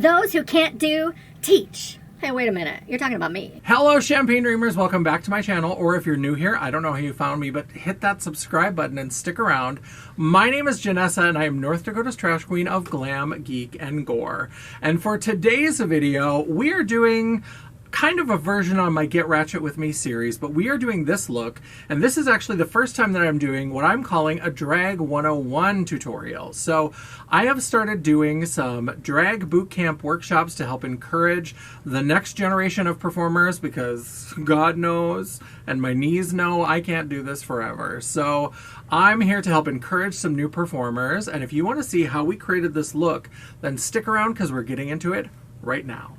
Those who can't do, teach. Hey, wait a minute. You're talking about me. Hello, Champagne Dreamers. Welcome back to my channel. Or if you're new here, I don't know how you found me, but hit that subscribe button and stick around. My name is Janessa, and I am North Dakota's trash queen of glam, geek, and gore. And for today's video, we are doing kind of a version on my Get Ratchet With Me series, but we are doing this look, and this is actually the first time that I'm doing what I'm calling a Drag 101 tutorial. So I have started doing some drag bootcamp workshops to help encourage the next generation of performers, because God knows, and my knees know, I can't do this forever. So I'm here to help encourage some new performers, and if you want to see how we created this look, then stick around because we're getting into it right now.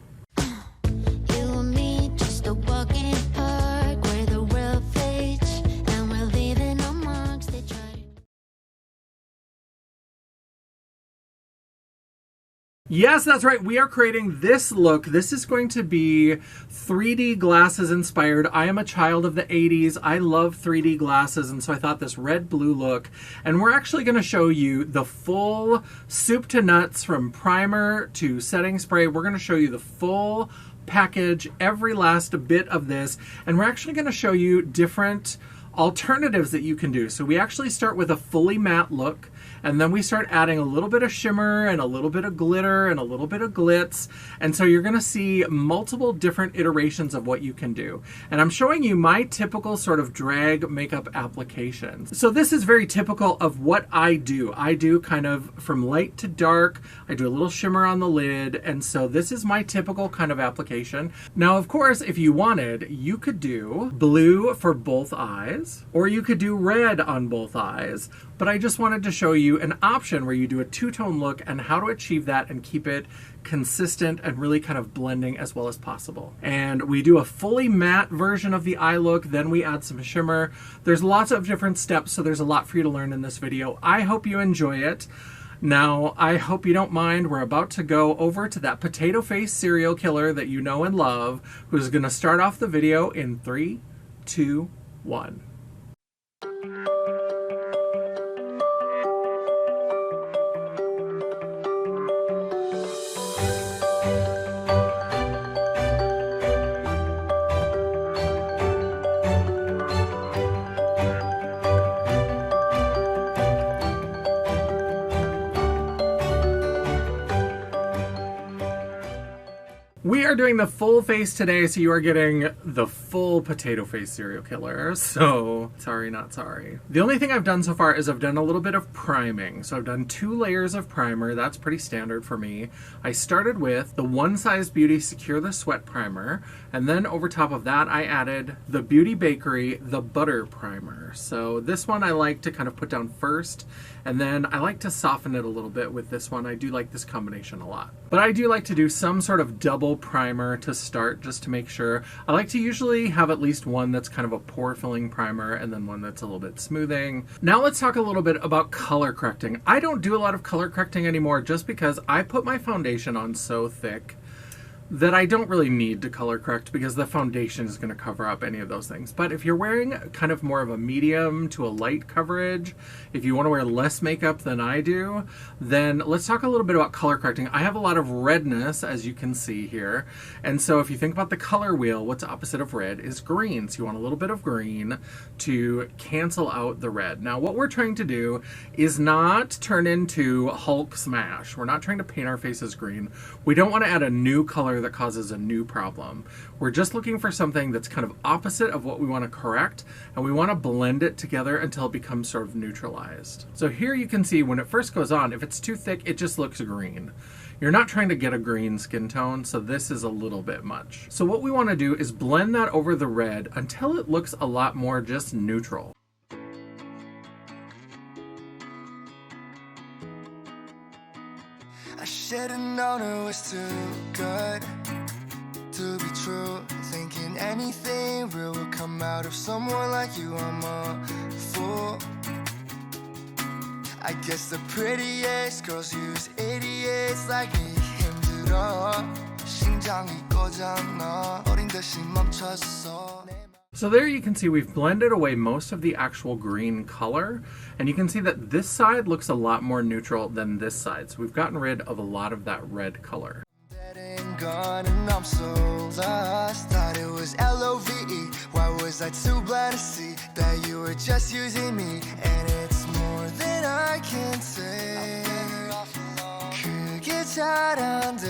Yes, that's right. We are creating this look. This is going to be 3D glasses inspired. I am a child of the 80s. I love 3D glasses, and so I thought this red-blue look. And we're actually going to show you the full soup to nuts, from primer to setting spray. We're going to show you the full package, every last bit of this. And we're actually going to show you different alternatives that you can do. So we actually start with a fully matte look, and then we start adding a little bit of shimmer and a little bit of glitter and a little bit of glitz. And so you're going to see multiple different iterations of what you can do. And I'm showing you my typical sort of drag makeup applications. So this is very typical of what I do. I do kind of from light to dark. I do a little shimmer on the lid. And so this is my typical kind of application. Now, of course, if you wanted, you could do blue for both eyes, or you could do red on both eyes. But I just wanted to show you an option where you do a two-tone look and how to achieve that and keep it consistent and really kind of blending as well as possible. And we do a fully matte version of the eye look, then we add some shimmer. There's lots of different steps, so there's a lot for you to learn in this video. I hope you enjoy it. Now, I hope you don't mind. We're about to go over to that potato face serial killer that you know and love, who's going to start off the video in 3, 2, 1. We are doing the full face today, so you are getting the full potato face serial killer. So, sorry, not sorry. The only thing I've done so far is I've done a little bit of priming. So I've done 2 layers of primer. That's pretty standard for me. I started with the One Size Beauty Secure the Sweat Primer, and then over top of that, I added the Beauty Bakery The Butter Primer. So this one I like to kind of put down first, and then I like to soften it a little bit with this one. I do like this combination a lot. But I do like to do some sort of double primer to start, just to make sure. I like to usually have at least one that's kind of a pore filling primer and then one that's a little bit smoothing. Now let's talk a little bit about color correcting. I don't do a lot of color correcting anymore just because I put my foundation on so thick that I don't really need to color correct because the foundation is going to cover up any of those things. But if you're wearing kind of more of a medium to a light coverage, if you want to wear less makeup than I do, then let's talk a little bit about color correcting. I have a lot of redness, as you can see here. And so if you think about the color wheel, what's opposite of red is green. So you want a little bit of green to cancel out the red. Now what we're trying to do is not turn into Hulk smash. We're not trying to paint our faces green. We don't want to add a new color that causes a new problem. We're just looking for something that's kind of opposite of what we want to correct, and we want to blend it together until it becomes sort of neutralized. So here you can see when it first goes on, if it's too thick, it just looks green. You're not trying to get a green skin tone, so this is a little bit much. So what we want to do is blend that over the red until it looks a lot more just neutral. I should've known it was too good to be true. Thinking anything real will come out of someone like you. I'm a fool. I guess the prettiest girls use idiots like me. 힘들어 심장이 꺼졌나 어린 듯이 멈췄어. So there you can see we've blended away most of the actual green color, and you can see that this side looks a lot more neutral than this side. So we've gotten rid of a lot of that red color. gone and I'm so lost. Thought it was Love. Why was I too blind to see that you were just using me? And it's more than I can say. 그게 잘한데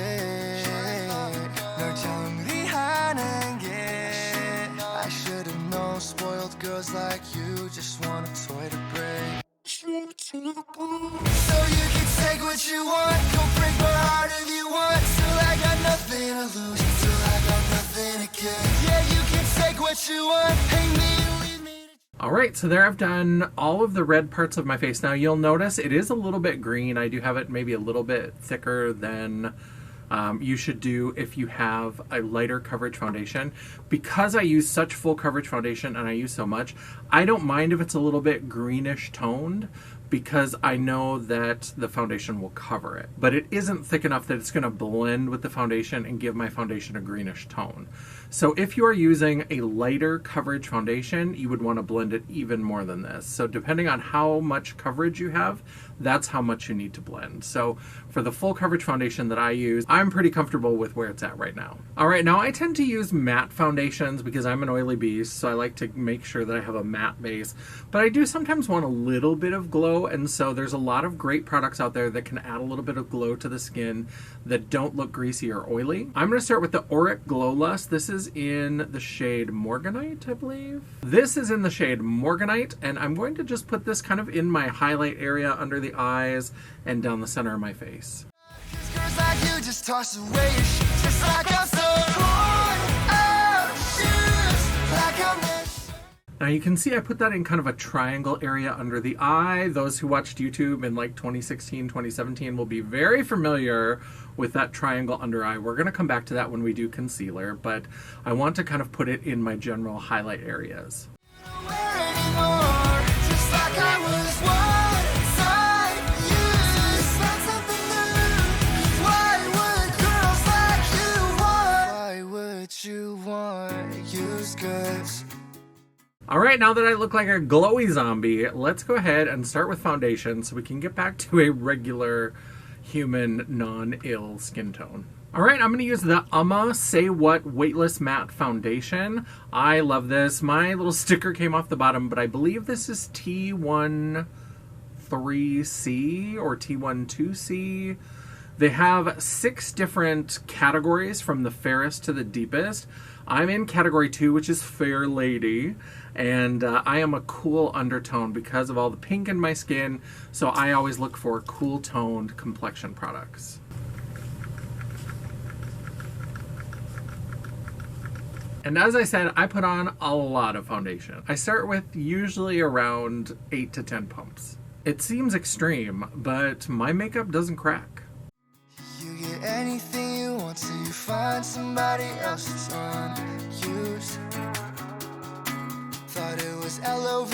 널 정리하는 게 I should've known spoiled girls like you just want a toy to break. So you can take what you want, go break my heart if you want. Till I got nothing to lose, till I got nothing to give. Yeah, you can take what you want, hate me, leave me. Alright, so there I've done all of the red parts of my face. Now you'll notice it is a little bit green. I do have it maybe a little bit thicker than you should do if you have a lighter coverage foundation. Because I use such full coverage foundation and I use so much, I don't mind if it's a little bit greenish toned because I know that the foundation will cover it. But it isn't thick enough that it's going to blend with the foundation and give my foundation a greenish tone. So if you are using a lighter coverage foundation, you would want to blend it even more than this. So depending on how much coverage you have, that's how much you need to blend. So for the full coverage foundation that I use, I'm pretty comfortable with where it's at right now. All right, now I tend to use matte foundations because I'm an oily beast, so I like to make sure that I have a matte base. But I do sometimes want a little bit of glow, and so there's a lot of great products out there that can add a little bit of glow to the skin that don't look greasy or oily. I'm going to start with the Auric Glow Lust. This is in the shade Morganite, I believe. This is in the shade Morganite, and I'm going to just put this kind of in my highlight area under the eyes and down the center of my face. Girls like you just toss away your shit, just like I'm so worn out shoes, like I'm this. Now you can see I put that in kind of a triangle area under the eye. Those who watched YouTube in like 2016, 2017 will be very familiar with that triangle under eye. We're going to come back to that when we do concealer, but I want to kind of put it in my general highlight areas. Alright, now that I look like a glowy zombie, let's go ahead and start with foundation so we can get back to a regular human non-ill skin tone. Alright, I'm going to use the Say What Weightless Matte Foundation. I love this. My little sticker came off the bottom, but I believe this is T13C or T12C. They have 6 different categories from the fairest to the deepest. I'm in category 2, which is Fair Lady, and I am a cool undertone because of all the pink in my skin, so I always look for cool toned complexion products. And as I said, I put on a lot of foundation. I start with usually around 8 to 10 pumps. It seems extreme, but my makeup doesn't crack. You get anything you want till you find somebody else that's unused. Thought it was Love,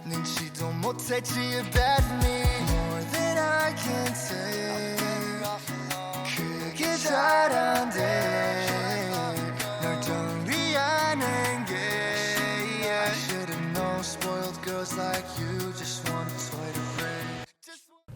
눈치 좀 못했지, you're bad for me. More than I can say. 그게 잘한데 널 정리하는 게 I should've known spoiled girls like you just want a toy to break.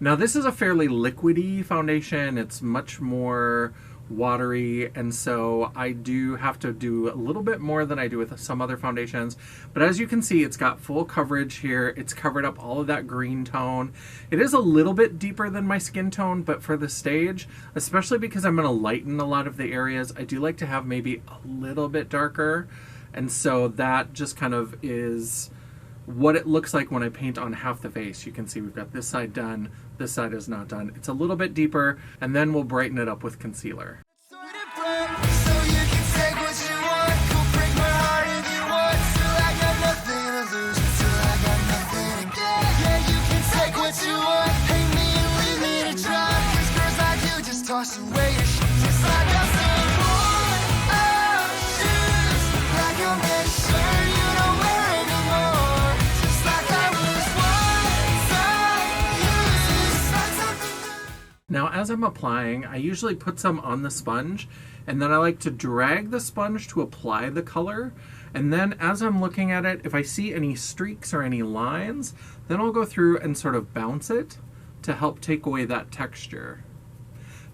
Now this is a fairly liquidy foundation. It's much more watery, and so I do have to do a little bit more than I do with some other foundations. But as you can see, it's got full coverage here. It's covered up all of that green tone. It is a little bit deeper than my skin tone, but for the stage, especially because I'm going to lighten a lot of the areas, I do like to have maybe a little bit darker. And so that just kind of is what it looks like when I paint on half the face. You can see we've got this side done, this side is not done. It's a little bit deeper, and then we'll brighten it up with concealer. Now, as I'm applying, I usually put some on the sponge, and then I like to drag the sponge to apply the color. And then as I'm looking at it, if I see any streaks or any lines, then I'll go through and sort of bounce it to help take away that texture.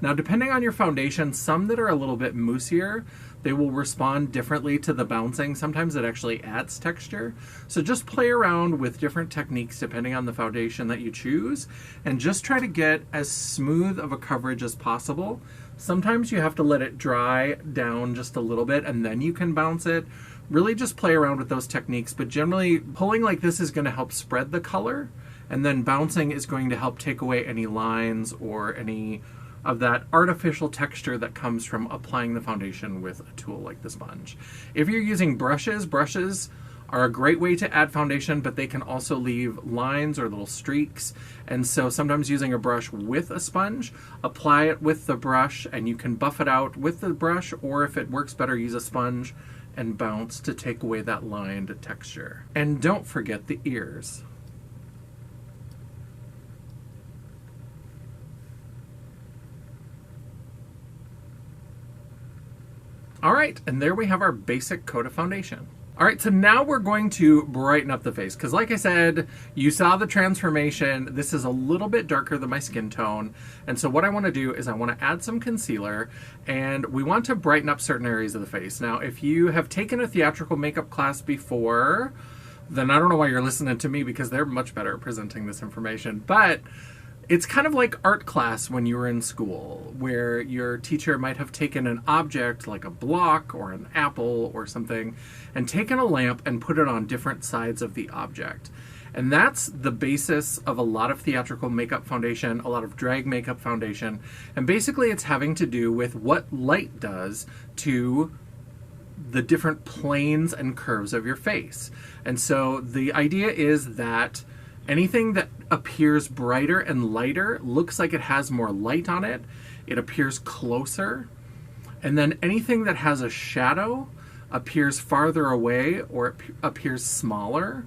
Now, depending on your foundation, some that are a little bit moussier, they will respond differently to the bouncing. Sometimes it actually adds texture. So just play around with different techniques depending on the foundation that you choose, and just try to get as smooth of a coverage as possible. Sometimes you have to let it dry down just a little bit and then you can bounce it. Really just play around with those techniques, but generally pulling like this is going to help spread the color, and then bouncing is going to help take away any lines or any of that artificial texture that comes from applying the foundation with a tool like the sponge. If you're using brushes, brushes are a great way to add foundation, but they can also leave lines or little streaks. And so sometimes using a brush with a sponge, apply it with the brush and you can buff it out with the brush, or if it works better, use a sponge and bounce to take away that lined texture. And don't forget the ears. All right, and there we have our basic coat of foundation. All right, so now we're going to brighten up the face, because like I said, you saw the transformation. This is a little bit darker than my skin tone, and so what I want to do is I want to add some concealer, and we want to brighten up certain areas of the face. Now, if you have taken a theatrical makeup class before, then I don't know why you're listening to me, because they're much better at presenting this information, but it's kind of like art class when you were in school, where your teacher might have taken an object like a block or an apple or something and taken a lamp and put it on different sides of the object. And that's the basis of a lot of theatrical makeup foundation, a lot of drag makeup foundation. And basically it's having to do with what light does to the different planes and curves of your face. And so the idea is that anything that appears brighter and lighter looks like it has more light on it. It appears closer. And then anything that has a shadow appears farther away, or it appears smaller.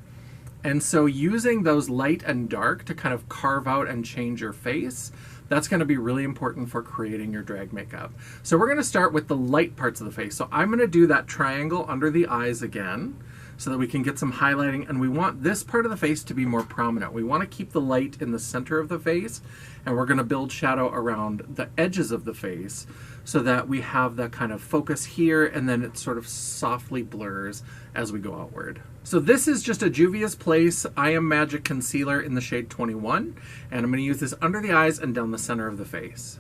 And so using those light and dark to kind of carve out and change your face, that's going to be really important for creating your drag makeup. So we're going to start with the light parts of the face. So I'm going to do that triangle under the eyes again, so that we can get some highlighting, and we want this part of the face to be more prominent. We want to keep the light in the center of the face, and we're going to build shadow around the edges of the face so that we have that kind of focus here, and then it sort of softly blurs as we go outward. So this is just a Juvia's Place I Am Magic Concealer in the shade 21, and I'm going to use this under the eyes and down the center of the face.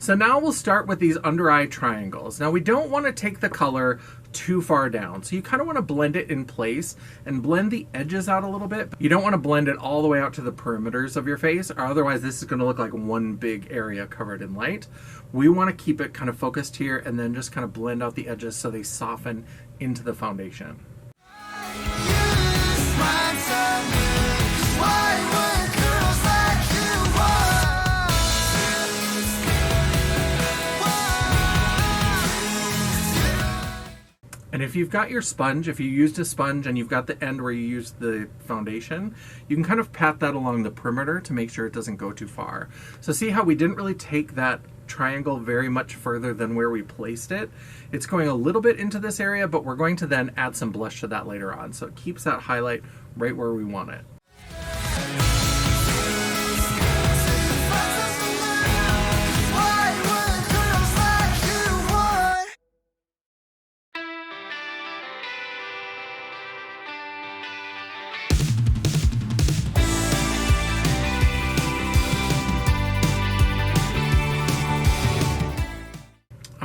So now we'll start with these under eye triangles. Now we don't want to take the color too far down. So you kind of want to blend it in place and blend the edges out a little bit. You don't want to blend it all the way out to the perimeters of your face, or otherwise this is going to look like one big area covered in light. We want to keep it kind of focused here and then just kind of blend out the edges so they soften into the foundation. And if you've got your sponge, if you used a sponge and you've got the end where you used the foundation, you can kind of pat that along the perimeter to make sure it doesn't go too far. So see how we didn't really take that triangle very much further than where we placed it. It's going a little bit into this area, but we're going to then add some blush to that later on. So it keeps that highlight right where we want it.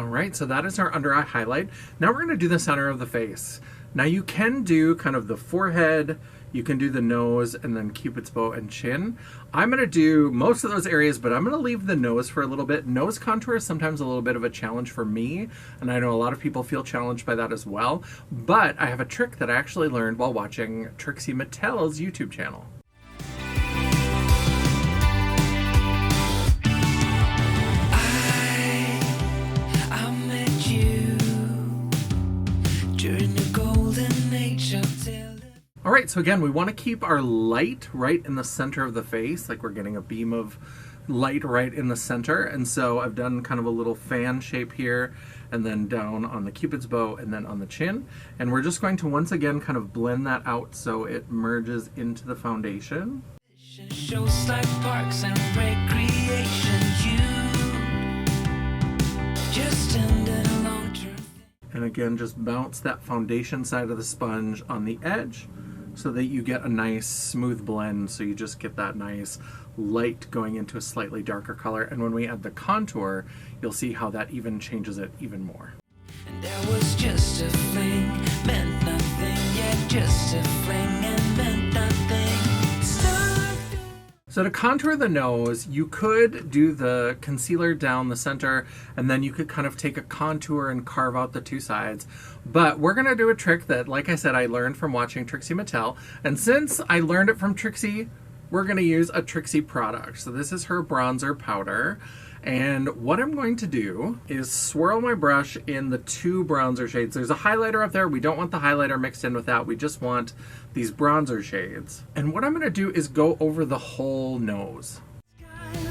Right, so that is our under eye highlight. Now we're going to do the center of the face. Now you can do kind of the forehead, you can do the nose, and then Cupid's bow and chin. I'm going to do most of those areas, but I'm going to leave the nose for a little bit. Nose contour is sometimes a little bit of a challenge for me, and I know a lot of people feel challenged by that as well. But I have a trick that I actually learned while watching Trixie Mattel's YouTube channel. All right, so again, we want to keep our light right in the center of the face, like we're getting a beam of light right in the center. And so I've done kind of a little fan shape here, and then down on the Cupid's bow, and then on the chin. And we're just going to once again kind of blend that out so it merges into the foundation. Shows like parks and recreation. You just ended a long-term. And again, just bounce that foundation side of the sponge on the edge so that you get a nice smooth blend, so you just get that nice light going into a slightly darker color. And when we add the contour, you'll see how that even changes it even more. And that was just a fling, meant nothing, yeah, just a fling and meant nothing. Something. So to contour the nose, you could do the concealer down the center, and then you could kind of take a contour and carve out the two sides. But we're gonna do a trick that, like I said, I learned from watching Trixie Mattel. And since I learned it from Trixie, we're gonna use a Trixie product. So this is her bronzer powder. And what I'm going to do is swirl my brush in the two bronzer shades. There's a highlighter up there. We don't want the highlighter mixed in with that. We just want these bronzer shades. And what I'm gonna do is go over the whole nose.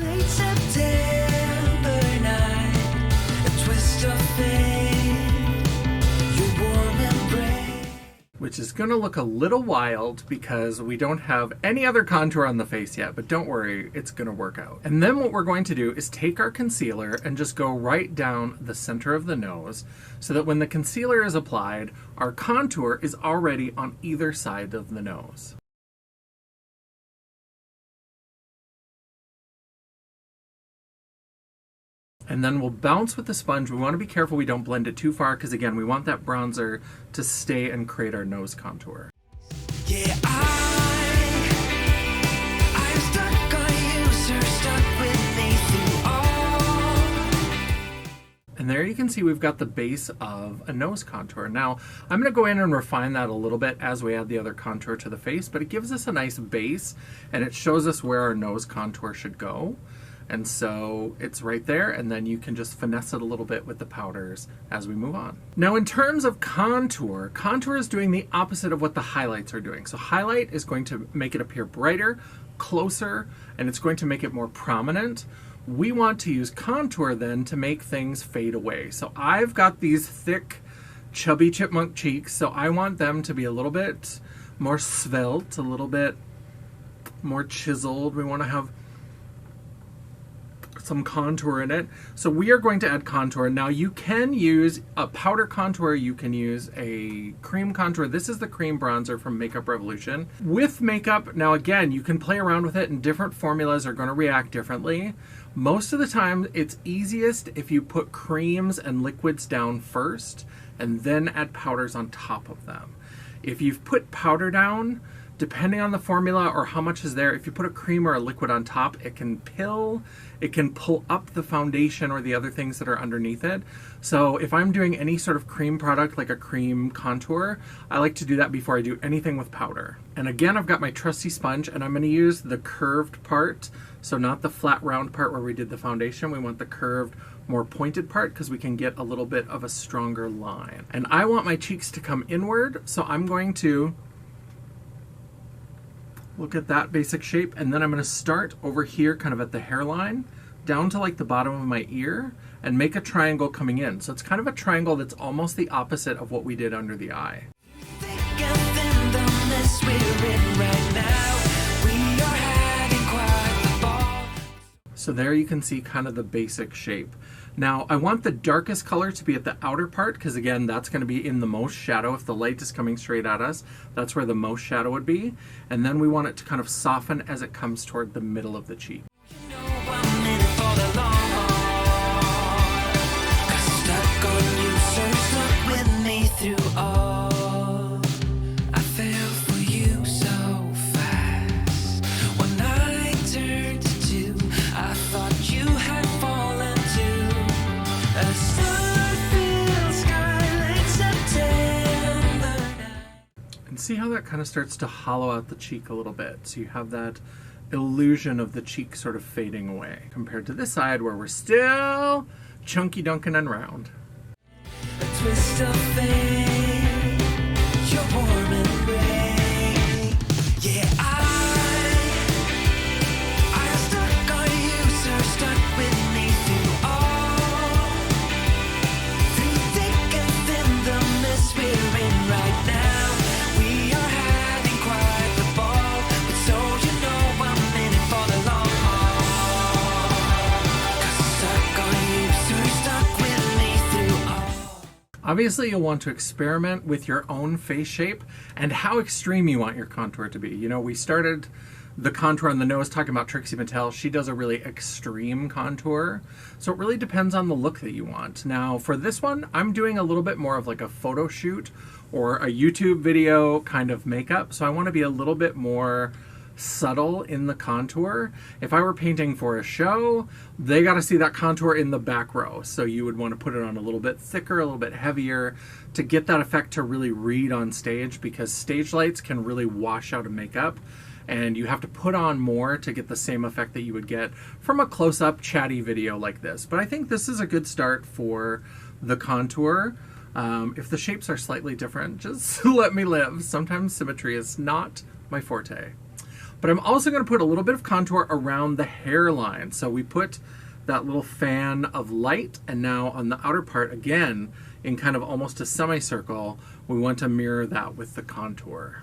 Late September night, a twist of fate, your warm embrace. Which is gonna look a little wild because we don't have any other contour on the face yet, but don't worry, it's gonna work out. And then what we're going to do is take our concealer and just go right down the center of the nose so that when the concealer is applied, our contour is already on either side of the nose. And then we'll bounce with the sponge. We want to be careful we don't blend it too far because, again, we want that bronzer to stay and create our nose contour. Yeah, I'm stuck on you, sir, stuck with me through all. And there you can see we've got the base of a nose contour. Now, I'm going to go in and refine that a little bit as we add the other contour to the face, but it gives us a nice base and it shows us where our nose contour should go. And so it's right there, and then you can just finesse it a little bit with the powders as we move on. Now in terms of contour, contour is doing the opposite of what the highlights are doing. So highlight is going to make it appear brighter, closer, and it's going to make it more prominent. We want to use contour then to make things fade away. So I've got these thick, chubby chipmunk cheeks, so I want them to be a little bit more svelte, a little bit more chiseled. We want to have some contour in it. So we are going to add contour. Now you can use a powder contour, you can use a cream contour. This is the cream bronzer from Makeup Revolution. With makeup, now again, you can play around with it and different formulas are going to react differently. Most of the time it's easiest if you put creams and liquids down first and then add powders on top of them. If you've put powder down, depending on the formula or how much is there, if you put a cream or a liquid on top, it can pull up the foundation or the other things that are underneath it. So if I'm doing any sort of cream product like a cream contour, I like to do that before I do anything with powder. And again, I've got my trusty sponge and I'm going to use the curved part. So not the flat round part where we did the foundation. We want the curved, more pointed part because we can get a little bit of a stronger line. And I want my cheeks to come inward, so I'm going to look at that basic shape, and then I'm going to start over here kind of at the hairline down to like the bottom of my ear and make a triangle coming in. So it's kind of a triangle that's almost the opposite of what we did under the eye. So there you can see kind of the basic shape. Now I want the darkest color to be at the outer part because again, that's going to be in the most shadow. If the light is coming straight at us, that's where the most shadow would be. And then we want it to kind of soften as it comes toward the middle of the cheek. See how that kind of starts to hollow out the cheek a little bit. So you have that illusion of the cheek sort of fading away compared to this side where we're still chunky dunkin' and round. A twist of fate, your warm embrace. Yeah, I'm stuck on you, sir, stuck with me through Obviously, you'll want to experiment with your own face shape and how extreme you want your contour to be. You know, we started the contour on the nose talking about Trixie Mattel. She does a really extreme contour. So it really depends on the look that you want. Now, for this one, I'm doing a little bit more of like a photo shoot or a YouTube video kind of makeup. So I want to be a little bit more subtle in the contour. If I were painting for a show, they got to see that contour in the back row. So you would want to put it on a little bit thicker, a little bit heavier to get that effect to really read on stage, because stage lights can really wash out a makeup and you have to put on more to get the same effect that you would get from a close-up chatty video like this. But I think this is a good start for the contour. If the shapes are slightly different, just let me live. Sometimes symmetry is not my forte. But I'm also going to put a little bit of contour around the hairline. So we put that little fan of light, and now on the outer part, again, in kind of almost a semicircle, we want to mirror that with the contour.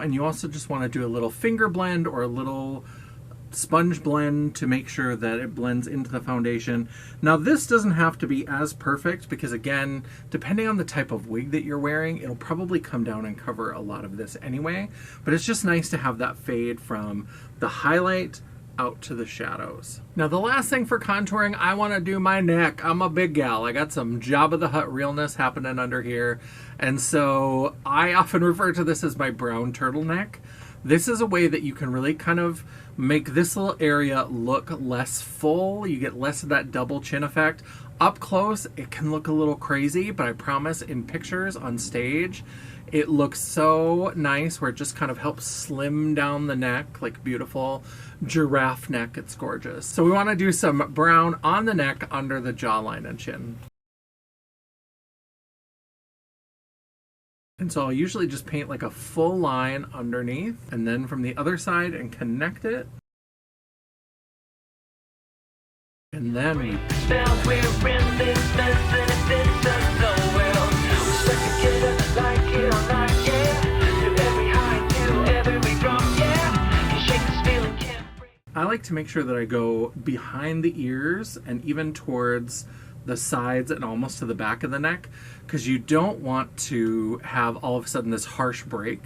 And you also just want to do a little finger blend or a little sponge blend to make sure that it blends into the foundation. Now this doesn't have to be as perfect because, again, depending on the type of wig that you're wearing, it'll probably come down and cover a lot of this anyway. But it's just nice to have that fade from the highlight out to the shadows. Now the last thing for contouring, I want to do my neck. I'm a big gal. I got some Jabba the Hutt realness happening under here. And so I often refer to this as my brown turtleneck. This is a way that you can really kind of make this little area look less full. You get less of that double chin effect. Up close, it can look a little crazy, but I promise in pictures on stage, it looks so nice where it just kind of helps slim down the neck, like beautiful giraffe neck. It's gorgeous. So we want to do some brown on the neck under the jawline and chin. And so I'll usually just paint like a full line underneath and then from the other side and connect it. And then we I like to make sure that I go behind the ears and even towards the sides and almost to the back of the neck, because you don't want to have all of a sudden this harsh break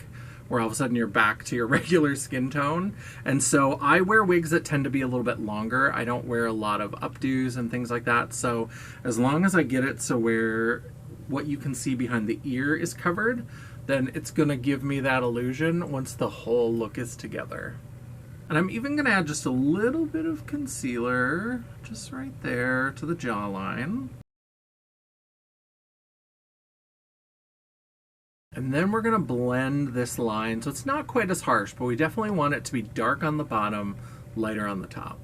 where all of a sudden you're back to your regular skin tone. And so I wear wigs that tend to be a little bit longer. I don't wear a lot of updos and things like that. So as long as I get it so where what you can see behind the ear is covered, then it's going to give me that illusion once the whole look is together. And I'm even going to add just a little bit of concealer, just right there to the jawline. And then we're going to blend this line so it's not quite as harsh, but we definitely want it to be dark on the bottom, lighter on the top.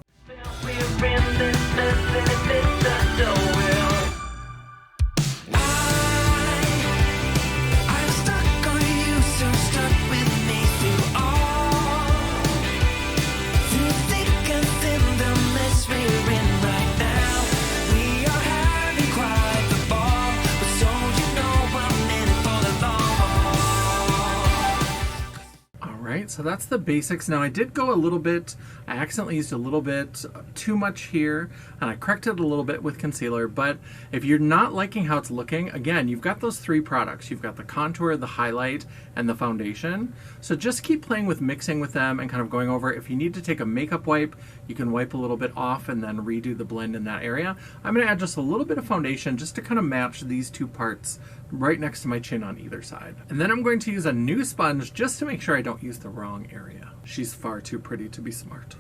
So that's the basics. Now I did go a little bit, I accidentally used a little bit too much here, and I corrected it a little bit with concealer, but if you're not liking how it's looking, again, you've got those three products. You've got the contour, the highlight, and the foundation. So just keep playing with mixing with them and kind of going over. If you need to take a makeup wipe, you can wipe a little bit off and then redo the blend in that area. I'm going to add just a little bit of foundation just to kind of match these two parts right next to my chin on either side. And then I'm going to use a new sponge just to make sure I don't use the wrong area. She's far too pretty to be smart.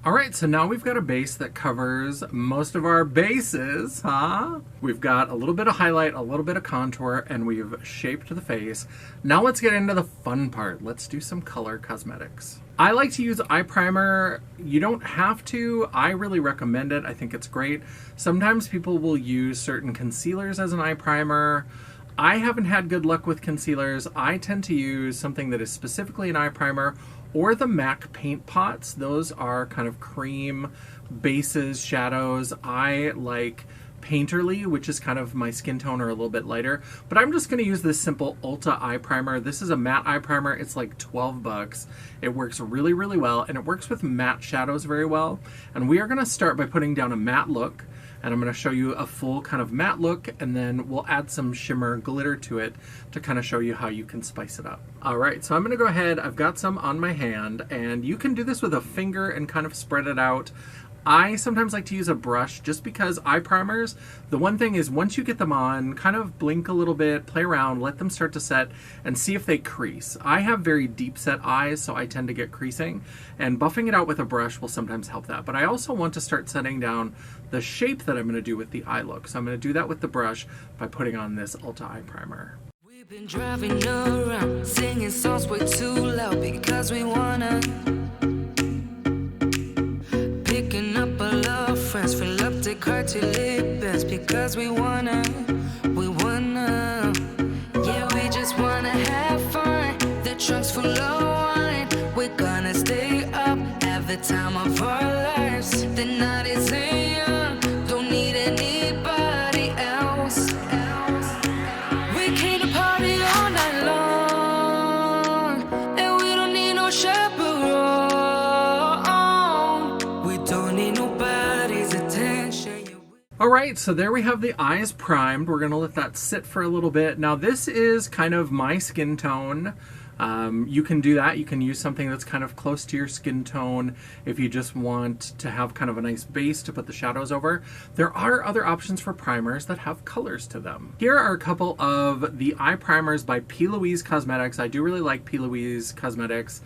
Alright, so now we've got a base that covers most of our bases, huh? We've got a little bit of highlight, a little bit of contour, and we've shaped the face. Now let's get into the fun part. Let's do some color cosmetics. I like to use eye primer. You don't have to. I really recommend it. I think it's great. Sometimes people will use certain concealers as an eye primer. I haven't had good luck with concealers. I tend to use something that is specifically an eye primer, or the MAC paint pots. Those are kind of cream bases, shadows. I like Painterly, which is kind of my skin tone or a little bit lighter, but I'm just going to use this simple Ulta eye primer. This is a matte eye primer. It's like 12 bucks. It works really, really well, and it works with matte shadows very well. And we are going to start by putting down a matte look, and I'm going to show you a full kind of matte look, and then we'll add some shimmer glitter to it to kind of show you how you can spice it up. All right, so I'm going to go ahead. I've got some on my hand, and you can do this with a finger and kind of spread it out. I sometimes like to use a brush just because eye primers, the one thing is once you get them on, kind of blink a little bit, play around, let them start to set, and see if they crease. I have very deep set eyes, so I tend to get creasing, and buffing it out with a brush will sometimes help that. But I also want to start setting down the shape that I'm going to do with the eye look. So I'm going to do that with the brush by putting on this Ulta eye primer. We've been driving around, singing songs way too loud because we wanna. Picking up all our friends, fill up the car till it bends because we wanna. Yeah, we just wanna have fun. The trunk's full of wine. We're gonna stay up, have the time of our lives. The night is young, don't need anybody else. We came to party all night long, and we don't need no chaperone. We don't need nobody's attention. All right, so there we have the eyes primed. We're going to let that sit for a little bit. Now this is kind of my skin tone. You can do that. You can use something that's kind of close to your skin tone if you just want to have kind of a nice base to put the shadows over. There are other options for primers that have colors to them. Here are a couple of the eye primers by P. Louise Cosmetics. I do really like P. Louise Cosmetics.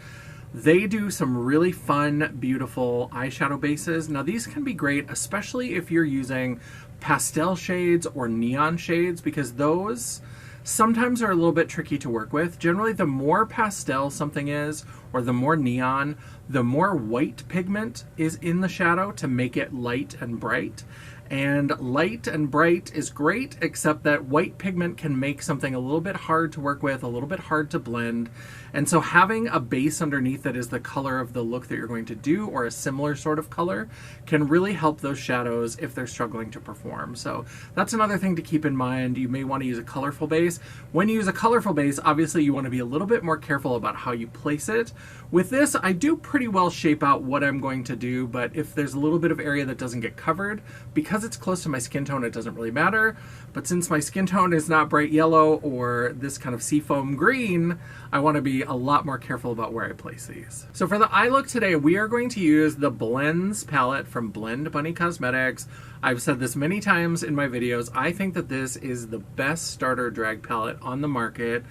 They do some really fun, beautiful eyeshadow bases. Now these can be great, especially if you're using pastel shades or neon shades, because those sometimes are a little bit tricky to work with. Generally, the more pastel something is, or the more neon, the more white pigment is in the shadow to make it light and bright. And light and bright is great, except that white pigment can make something a little bit hard to work with, a little bit hard to blend. And so having a base underneath that is the color of the look that you're going to do, or a similar sort of color, can really help those shadows if they're struggling to perform. So that's another thing to keep in mind. You may want to use a colorful base. When you use a colorful base, obviously you want to be a little bit more careful about how you place it. With this, I do pretty well shape out what I'm going to do, but if there's a little bit of area that doesn't get covered, because it's close to my skin tone, it doesn't really matter. But since my skin tone is not bright yellow or this kind of seafoam green, I want to be a lot more careful about where I place these. So for the eye look today, we are going to use the Blends palette from Blend Bunny Cosmetics. I've said this many times in my videos. I think that this is the best starter drag palette on the market.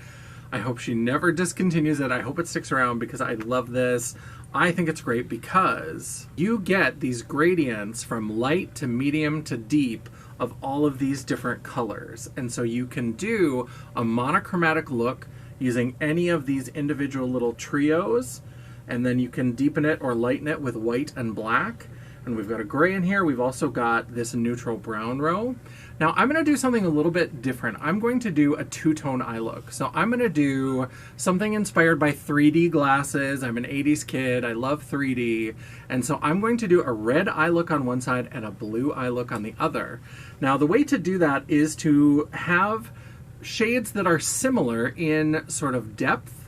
I hope she never discontinues it. I hope it sticks around because I love this. I think it's great because you get these gradients from light to medium to deep of all of these different colors. And so you can do a monochromatic look using any of these individual little trios, and then you can deepen it or lighten it with white and black. And we've got a gray in here. We've also got this neutral brown row. Now I'm going to do something a little bit different. I'm going to do a two-tone eye look. So I'm going to do something inspired by 3D glasses. I'm an 80s kid. I love 3D. And so I'm going to do a red eye look on one side and a blue eye look on the other. Now the way to do that is to have shades that are similar in sort of depth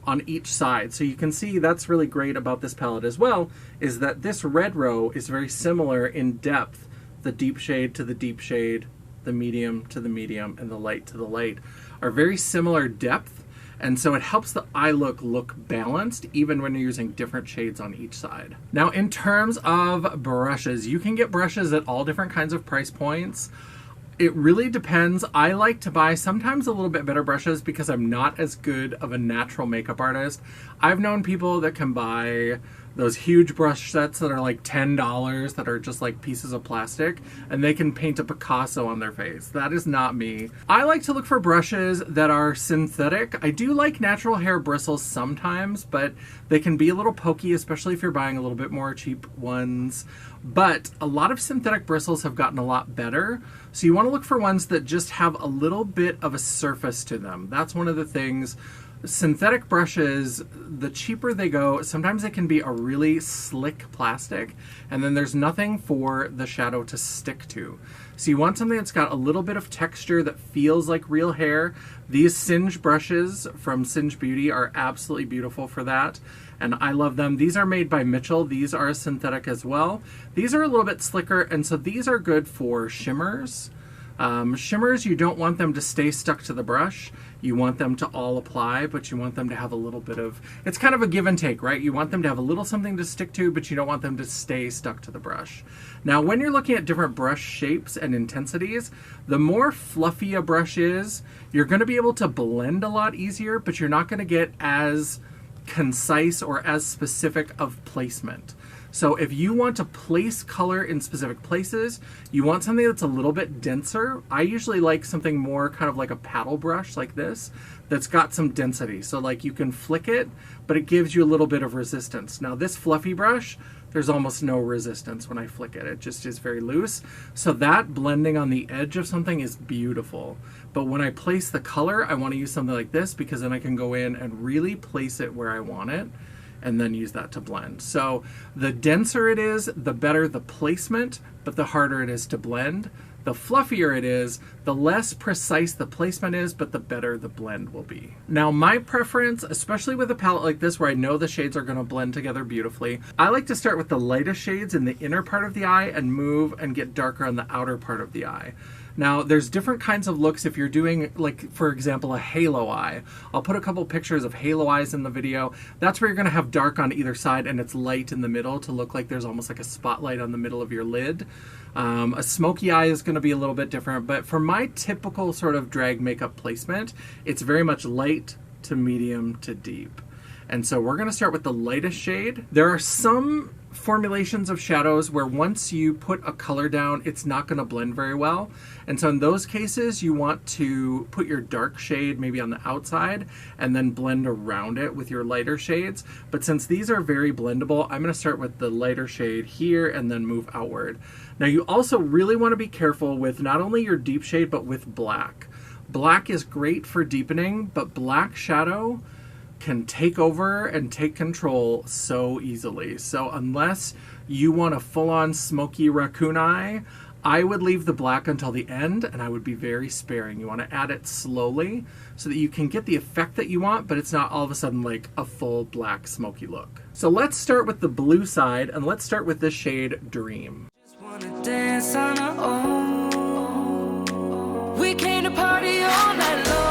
on each side. So you can see that's really great about this palette as well, is that this red row is very similar in depth. The deep shade to the deep shade, the medium to the medium, and the light to the light are very similar depth. And so it helps the eye look balanced even when you're using different shades on each side. Now in terms of brushes, you can get brushes at all different kinds of price points. It really depends. I like to buy sometimes a little bit better brushes because I'm not as good of a natural makeup artist. I've known people that can buy those huge brush sets that are like $10 that are just like pieces of plastic, and they can paint a Picasso on their face. That is not me. I like to look for brushes that are synthetic. I do like natural hair bristles sometimes, but they can be a little pokey, especially if you're buying a little bit more cheap ones. But a lot of synthetic bristles have gotten a lot better. So you want to look for ones that just have a little bit of a surface to them. That's one of the things. Synthetic brushes, the cheaper they go, sometimes they can be a really slick plastic, and then there's nothing for the shadow to stick to. So you want something that's got a little bit of texture that feels like real hair. These Singe brushes from Singe Beauty are absolutely beautiful for that, and I love them. These are made by Mitchell. These are synthetic as well. These are a little bit slicker, and so these are good for shimmers. Shimmers, you don't want them to stay stuck to the brush. You want them to all apply, but you want them to have a little bit of, it's kind of a give and take, right? You want them to have a little something to stick to, but you don't want them to stay stuck to the brush. Now, when you're looking at different brush shapes and intensities, the more fluffy a brush is, you're going to be able to blend a lot easier, but you're not going to get as concise or as specific of placement. So if you want to place color in specific places, you want something that's a little bit denser. I usually like something more kind of like a paddle brush like this that's got some density. So like you can flick it, but it gives you a little bit of resistance. Now this fluffy brush, there's almost no resistance when I flick it. It just is very loose. So that blending on the edge of something is beautiful. But when I place the color, I want to use something like this because then I can go in and really place it where I want it, and then use that to blend. So the denser it is, the better the placement, but the harder it is to blend. The fluffier it is, the less precise the placement is, but the better the blend will be. Now my preference, especially with a palette like this where I know the shades are going to blend together beautifully, I like to start with the lightest shades in the inner part of the eye and move and get darker on the outer part of the eye. Now, there's different kinds of looks if you're doing, like, for example, a halo eye. I'll put a couple pictures of halo eyes in the video. That's where you're going to have dark on either side and it's light in the middle to look like there's almost like a spotlight on the middle of your lid. A smoky eye is going to be a little bit different, but for my typical sort of drag makeup placement, it's very much light to medium to deep. And so we're going to start with the lightest shade. There are some formulations of shadows where once you put a color down, it's not going to blend very well. And so in those cases, you want to put your dark shade maybe on the outside and then blend around it with your lighter shades. But since these are very blendable, I'm going to start with the lighter shade here and then move outward. Now you also really want to be careful with not only your deep shade, but with black. Black is great for deepening, but black shadow can take over and take control so easily. So unless you want a full-on smoky raccoon eye, I would leave the black until the end, and I would be very sparing. You want to add it slowly so that you can get the effect that you want, but it's not all of a sudden like a full black smoky look. So let's start with the blue side, and let's start with this shade Dream. Just wanna dance on our own. We came to party all night long.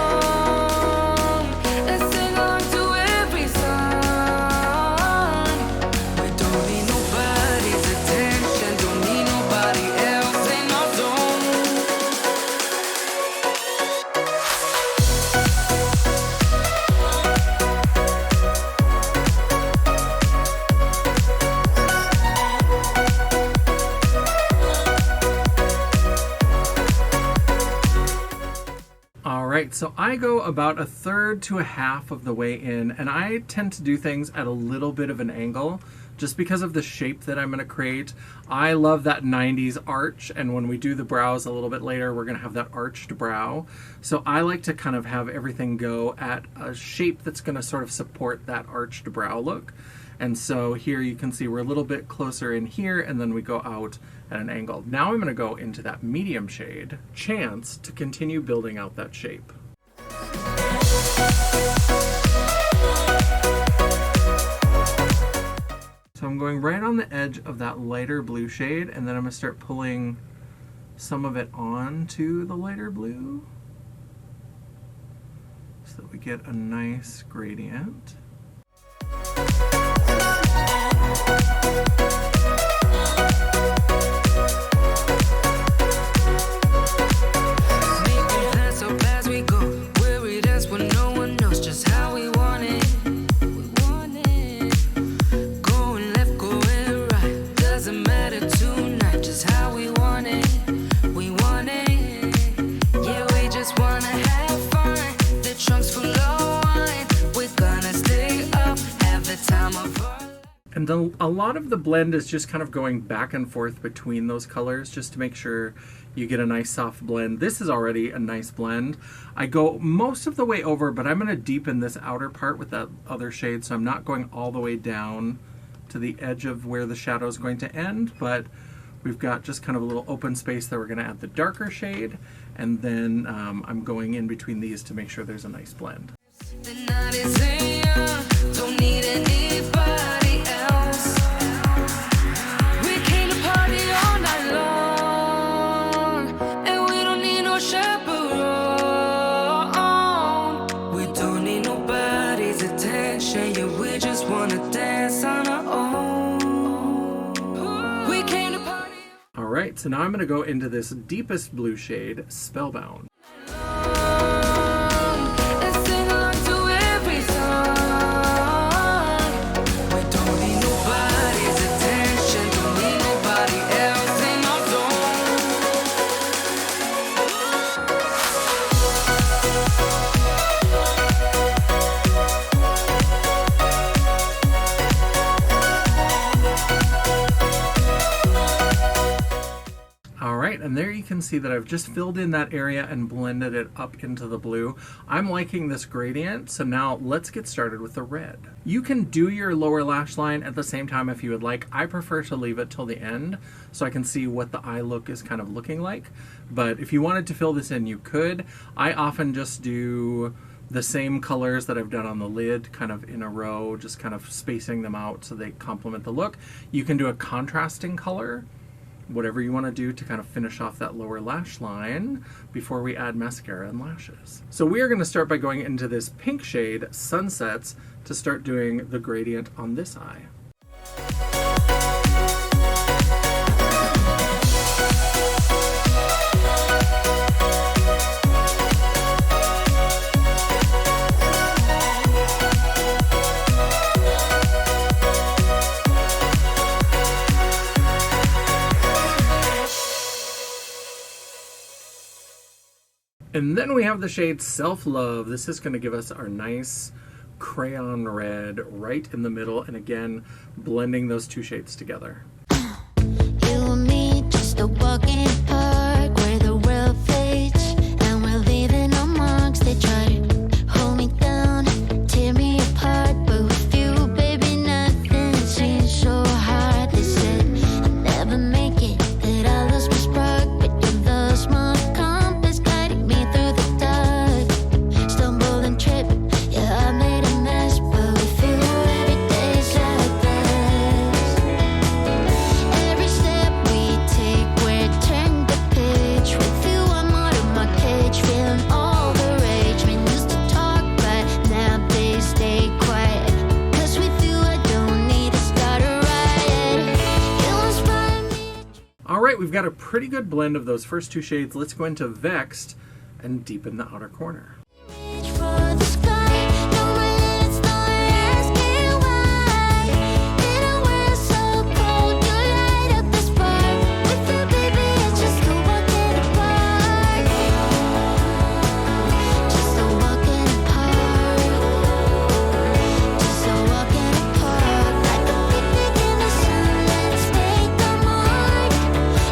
Alright, so I go about a third to a half of the way in, and I tend to do things at a little bit of an angle just because of the shape that I'm going to create. I love that 90s arch, and when we do the brows a little bit later, we're going to have that arched brow. So I like to kind of have everything go at a shape that's going to sort of support that arched brow look. And so here you can see we're a little bit closer in here, and then we go out at an angle. Now I'm going to go into that medium shade, Chance, to continue building out that shape. So I'm going right on the edge of that lighter blue shade, and then I'm going to start pulling some of it onto the lighter blue so that we get a nice gradient. Going left And a lot of the blend is just kind of going back and forth between those colors just to make sure you get a nice soft blend. This is already a nice blend. I go most of the way over, but I'm going to deepen this outer part with that other shade, so I'm not going all the way down to the edge of where the shadow is going to end, but we've got just kind of a little open space that we're going to add the darker shade, and then I'm going in between these to make sure there's a nice blend. The night is young, don't need anybody else. We came to party all night long, and we don't need no chaperone. We don't need nobody's attention, yeah, we just wanna dance on our own. We came to party. All right, so now I'm going to go into this deepest blue shade, Spellbound. And there you can see that I've just filled in that area and blended it up into the blue. I'm liking this gradient, so now let's get started with the red. You can do your lower lash line at the same time if you would like. I prefer to leave it till the end so I can see what the eye look is kind of looking like. But if you wanted to fill this in, you could. I often just do the same colors that I've done on the lid kind of in a row, just kind of spacing them out so they complement the look. You can do a contrasting color, whatever you want to do to kind of finish off that lower lash line before we add mascara and lashes. So we are going to start by going into this pink shade, Sunsets, to start doing the gradient on this eye. And then we have the shade Self-Love. This is going to give us our nice crayon red right in the middle, and again, blending those two shades together. You and me, just a walk in the park where the world fades, and we're leaving our marks. They try to hold me down, tear me apart, but with you, baby, nothing seems so hard. They said I'd never make it, that I lost my spark, but you lost my compass, guiding me through the dark. Stumble and trip, yeah, I made a mess, but with you, every day's like this. Every step we take, we're turning the page. With you, I'm out of my cage, feeling all the rage. We used to talk, but now they stay quiet. 'Cause with you, I don't need to start a riot. You inspire me. All right, we've got a pretty good blend of those first two shades. Let's go into Vexed and deepen the outer corner. Reach for the sky, no limits, no asking why. In a world so cold, you light up the spark. With you, baby, it's just a walk in the park. Just a walk in the park. Just a walk in the park. Like a picnic in the sun, let's make a mark.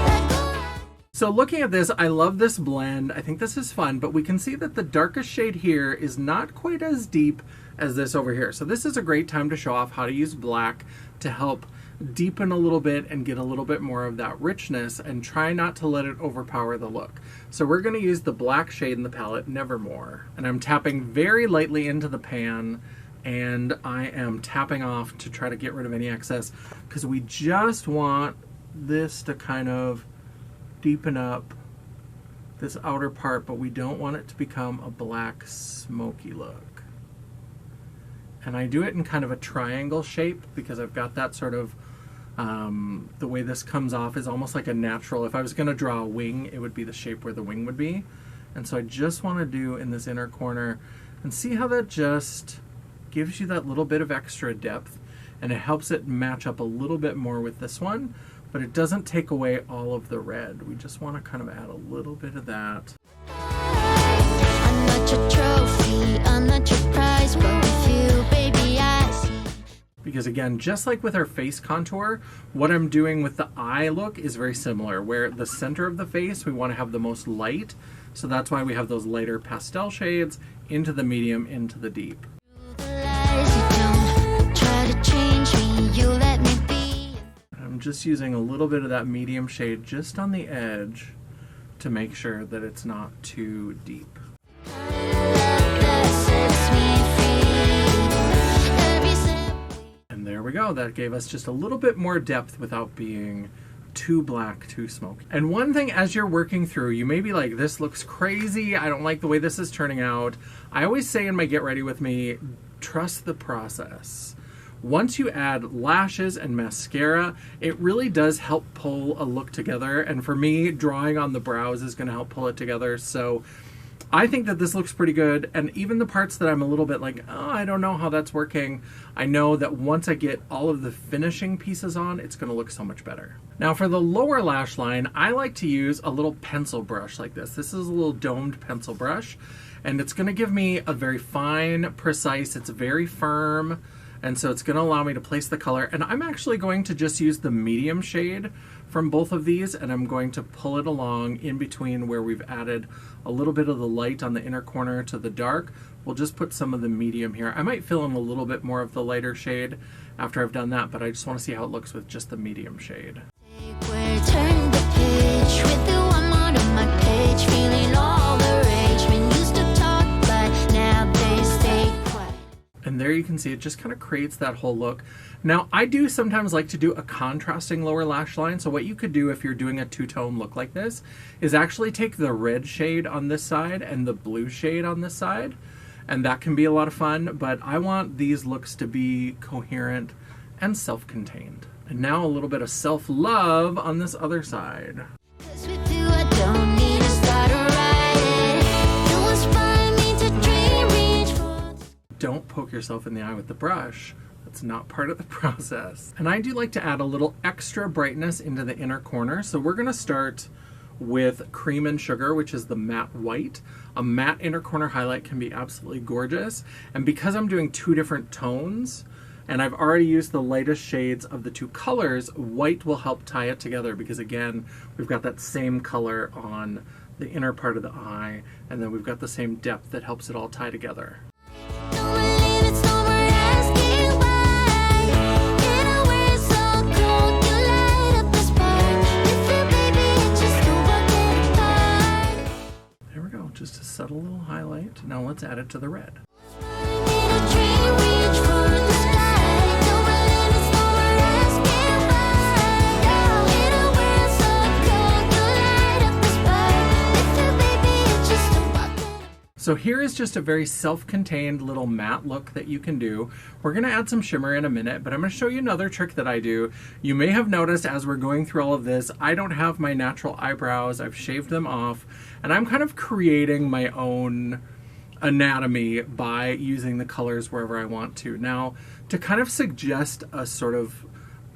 Like a So looking at this, I love this blend. I think this is fun, but we can see that the darkest shade here is not quite as deep as this over here. So this is a great time to show off how to use black to help deepen a little bit and get a little bit more of that richness, and try not to let it overpower the look. So we're going to use the black shade in the palette, Nevermore. And I'm tapping very lightly into the pan, and I am tapping off to try to get rid of any excess, because we just want this to kind of deepen up this outer part, but we don't want it to become a black smoky look. And I do it in kind of a triangle shape because I've got that sort of, the way this comes off is almost like a natural. If I was going to draw a wing, it would be the shape where the wing would be. And so I just want to do in this inner corner, and see how that just gives you that little bit of extra depth, and it helps it match up a little bit more with this one, but it doesn't take away all of the red. We just want to kind of add a little bit of that. I'm not your trophy, I'm not your prize, but with you, baby, I see. Because again, just like with our face contour, what I'm doing with the eye look is very similar, where the center of the face, we want to have the most light. So that's why we have those lighter pastel shades into the medium, into the deep. I'm just using a little bit of that medium shade just on the edge to make sure that it's not too deep. And there we go. That gave us just a little bit more depth without being too black, too smoky. And one thing as you're working through, you may be like, this looks crazy. I don't like the way this is turning out. I always say in my Get Ready With Me, trust the process. Once you add lashes and mascara, it really does help pull a look together. And for me, drawing on the brows is going to help pull it together. So I think that this looks pretty good. And even the parts that I'm a little bit like, oh, I don't know how that's working, I know that once I get all of the finishing pieces on, it's going to look so much better. Now for the lower lash line, I like to use a little pencil brush like this. This is a little domed pencil brush, and it's going to give me a very fine, precise, it's very firm. And so it's going to allow me to place the color. And I'm actually going to just use the medium shade from both of these, and I'm going to pull it along in between where we've added a little bit of the light on the inner corner to the dark. We'll just put some of the medium here. I might fill in a little bit more of the lighter shade after I've done that, but I just want to see how it looks with just the medium shade. Turn the page with the one more on my page, feeling all the rage. When used to talk, but now they stay quiet. And there you can see it just kind of creates that whole look. Now, I do sometimes like to do a contrasting lower lash line. So what you could do if you're doing a two-tone look like this is actually take the red shade on this side and the blue shade on this side. And that can be a lot of fun, but I want these looks to be coherent and self-contained. And now a little bit of self-love on this other side. 'Cause with you, I don't need to start a riot. You inspire me to dream, reach for. Don't poke yourself in the eye with the brush. That's not part of the process. And I do like to add a little extra brightness into the inner corner. So we're gonna start with Cream and Sugar, which is the matte white. A matte inner corner highlight can be absolutely gorgeous. And because I'm doing two different tones, and I've already used the lightest shades of the two colors, white will help tie it together because again, we've got that same color on the inner part of the eye, and then we've got the same depth that helps it all tie together. Don't believe it's no more asking why. In a world so cold, you light up the spark. With you, baby, it's just a walking apart. There we go, just a subtle little highlight. Now let's add it to the red. Inspiring me to dream, reach for the sky. Don't believe it's no more asking why. In a world so cold, you light up the spark. With you, baby, it's just a walking. So here is just a very self-contained little matte look that you can do. We're gonna add some shimmer in a minute, but I'm gonna show you another trick that I do. You may have noticed as we're going through all of this, I don't have my natural eyebrows. I've shaved them off, and I'm kind of creating my own anatomy by using the colors wherever I want to. Now, to kind of suggest a sort of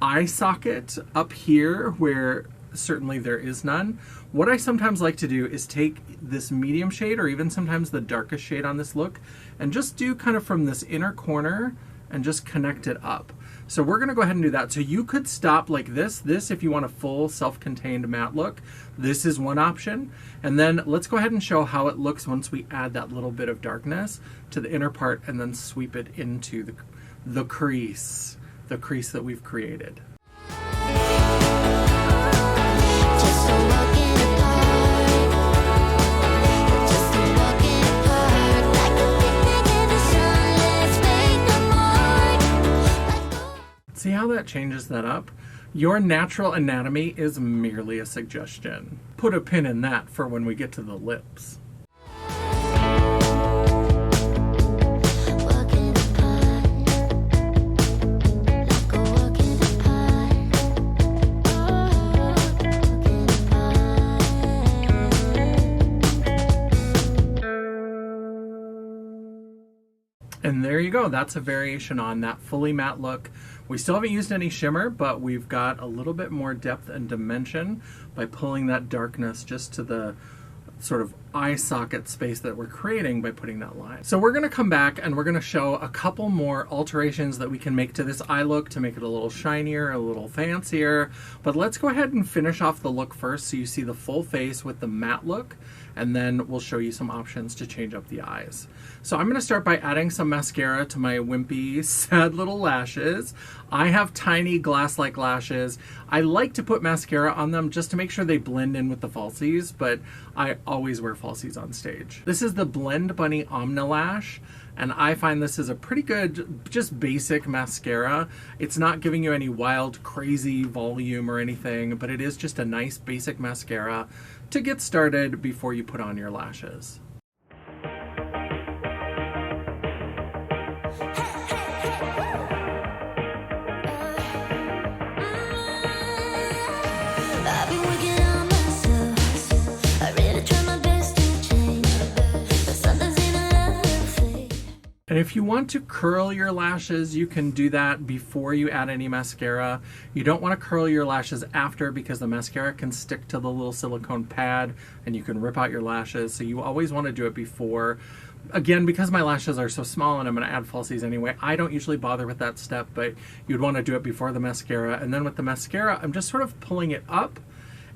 eye socket up here where certainly there is none, what I sometimes like to do is take this medium shade or even sometimes the darkest shade on this look and just do kind of from this inner corner and just connect it up. So we're gonna go ahead and do that. So you could stop like this. This, if you want a full self-contained matte look, this is one option. And then let's go ahead and show how it looks once we add that little bit of darkness to the inner part and then sweep it into the crease that we've created. Just a walking apart. Just a walking apart. Like a picnic in the sun. Let's make the mark. See how that changes that up? Your natural anatomy is merely a suggestion. Put a pin in that for when we get to the lips. Walking apart. Like a walking apart. Walking apart. And there you go. That's a variation on that fully matte look. We still haven't used any shimmer, but we've got a little bit more depth and dimension by pulling that darkness just to the sort of eye socket space that we're creating by putting that line. So we're going to come back and we're going to show a couple more alterations that we can make to this eye look to make it a little shinier, a little fancier. But let's go ahead and finish off the look first so you see the full face with the matte look, and then we'll show you some options to change up the eyes. So I'm going to start by adding some mascara to my wimpy, sad little lashes. I have tiny glass-like lashes. I like to put mascara on them just to make sure they blend in with the falsies, but I always wear falsies on stage. This is the Blend Bunny Omnilash, and I find this is a pretty good, just basic mascara. It's not giving you any wild, crazy volume or anything, but it is just a nice basic mascara to get started before you put on your lashes. I've been working on myself. I really try my best to change, but sometimes in a love fade. And if you want to curl your lashes, you can do that before you add any mascara. You don't want to curl your lashes after because the mascara can stick to the little silicone pad and you can rip out your lashes. So you always want to do it before. Again, because my lashes are so small and I'm going to add falsies anyway, I don't usually bother with that step, but you'd want to do it before the mascara. And then with the mascara, I'm just sort of pulling it up.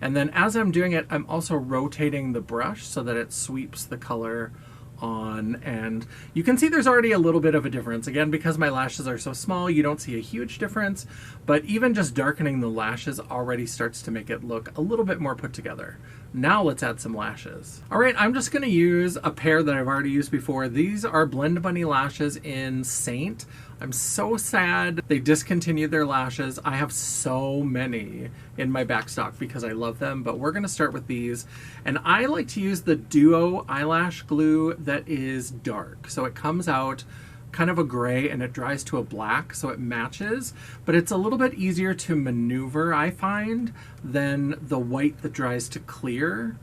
And then as I'm doing it, I'm also rotating the brush so that it sweeps the color on, and you can see there's already a little bit of a difference. Again, because my lashes are so small, you don't see a huge difference, but even just darkening the lashes already starts to make it look a little bit more put together. Now let's add some lashes. All right, I'm just gonna use a pair that I've already used before. These are Blend Bunny lashes in Saint. I'm so sad they discontinued their lashes. I have so many in my back stock because I love them, but we're gonna start with these. And I like to use the Duo eyelash glue that is dark. So it comes out kind of a gray and it dries to a black, so it matches, but it's a little bit easier to maneuver, I find, than the white that dries to clear.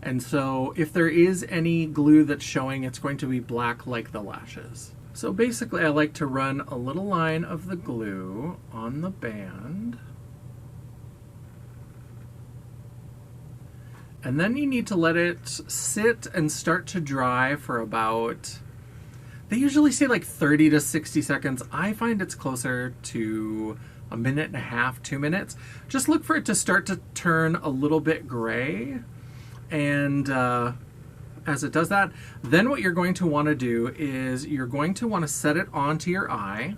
And so if there is any glue that's showing, it's going to be black like the lashes. So basically I like to run a little line of the glue on the band. And then you need to let it sit and start to dry for about, they usually say like 30 to 60 seconds. I find it's closer to a minute and a half, 2 minutes. Just look for it to start to turn a little bit gray. And as it does that, then what you're going to want to do is you're going to want to set it onto your eye.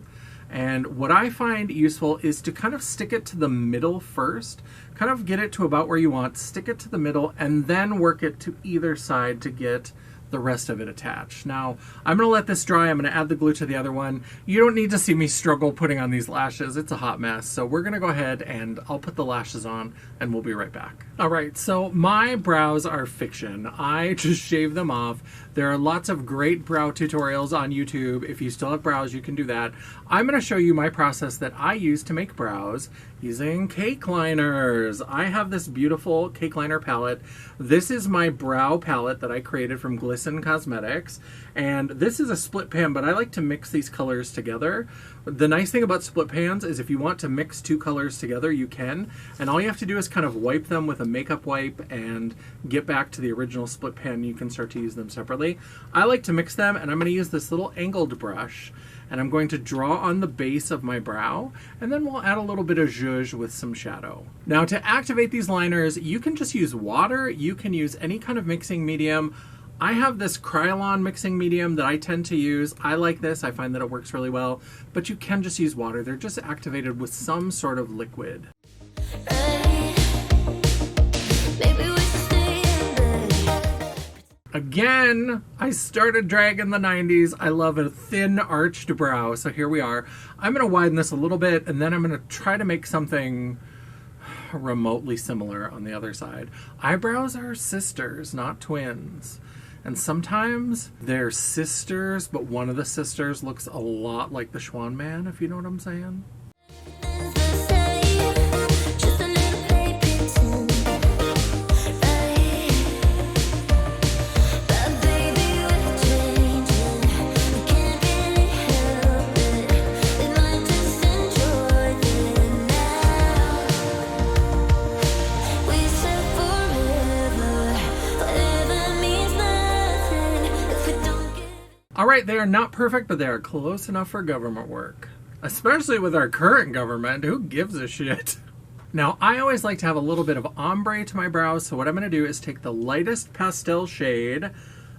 And what I find useful is to kind of stick it to the middle first, kind of get it to about where you want, stick it to the middle, and then work it to either side to get the rest of it attached. Now, I'm going to let this dry. I'm going to add the glue to the other one. You don't need to see me struggle putting on these lashes. It's a hot mess. So we're going to go ahead and I'll put the lashes on and we'll be right back. All right, so my brows are fiction. I just shave them off. There are lots of great brow tutorials on YouTube. If you still have brows, you can do that. I'm going to show you my process that I use to make brows using cake liners. I have this beautiful cake liner palette. This is my brow palette that I created from Glisten Cosmetics. And this is a split pan, but I like to mix these colors together. The nice thing about split pans is if you want to mix two colors together, you can. And all you have to do is kind of wipe them with a makeup wipe and get back to the original split pan. You can start to use them separately. I like to mix them, and I'm going to use this little angled brush. And I'm going to draw on the base of my brow, and then we'll add a little bit of zhuzh with some shadow. Now to activate these liners, you can just use water, you can use any kind of mixing medium. I have this Krylon mixing medium that I tend to use. I like this, I find that it works really well, but you can just use water. They're just activated with some sort of liquid. Again, I started dragging the 90s. I love a thin arched brow, so here we are. I'm going to widen this a little bit, and then I'm going to try to make something remotely similar on the other side. Eyebrows are sisters, not twins. And sometimes they're sisters, but one of the sisters looks a lot like the Schwan Man, if you know what I'm saying. All right, they are not perfect, but they are close enough for government work. Especially with our current government, who gives a shit? Now, I always like to have a little bit of ombre to my brows, so what I'm going to do is take the lightest pastel shade,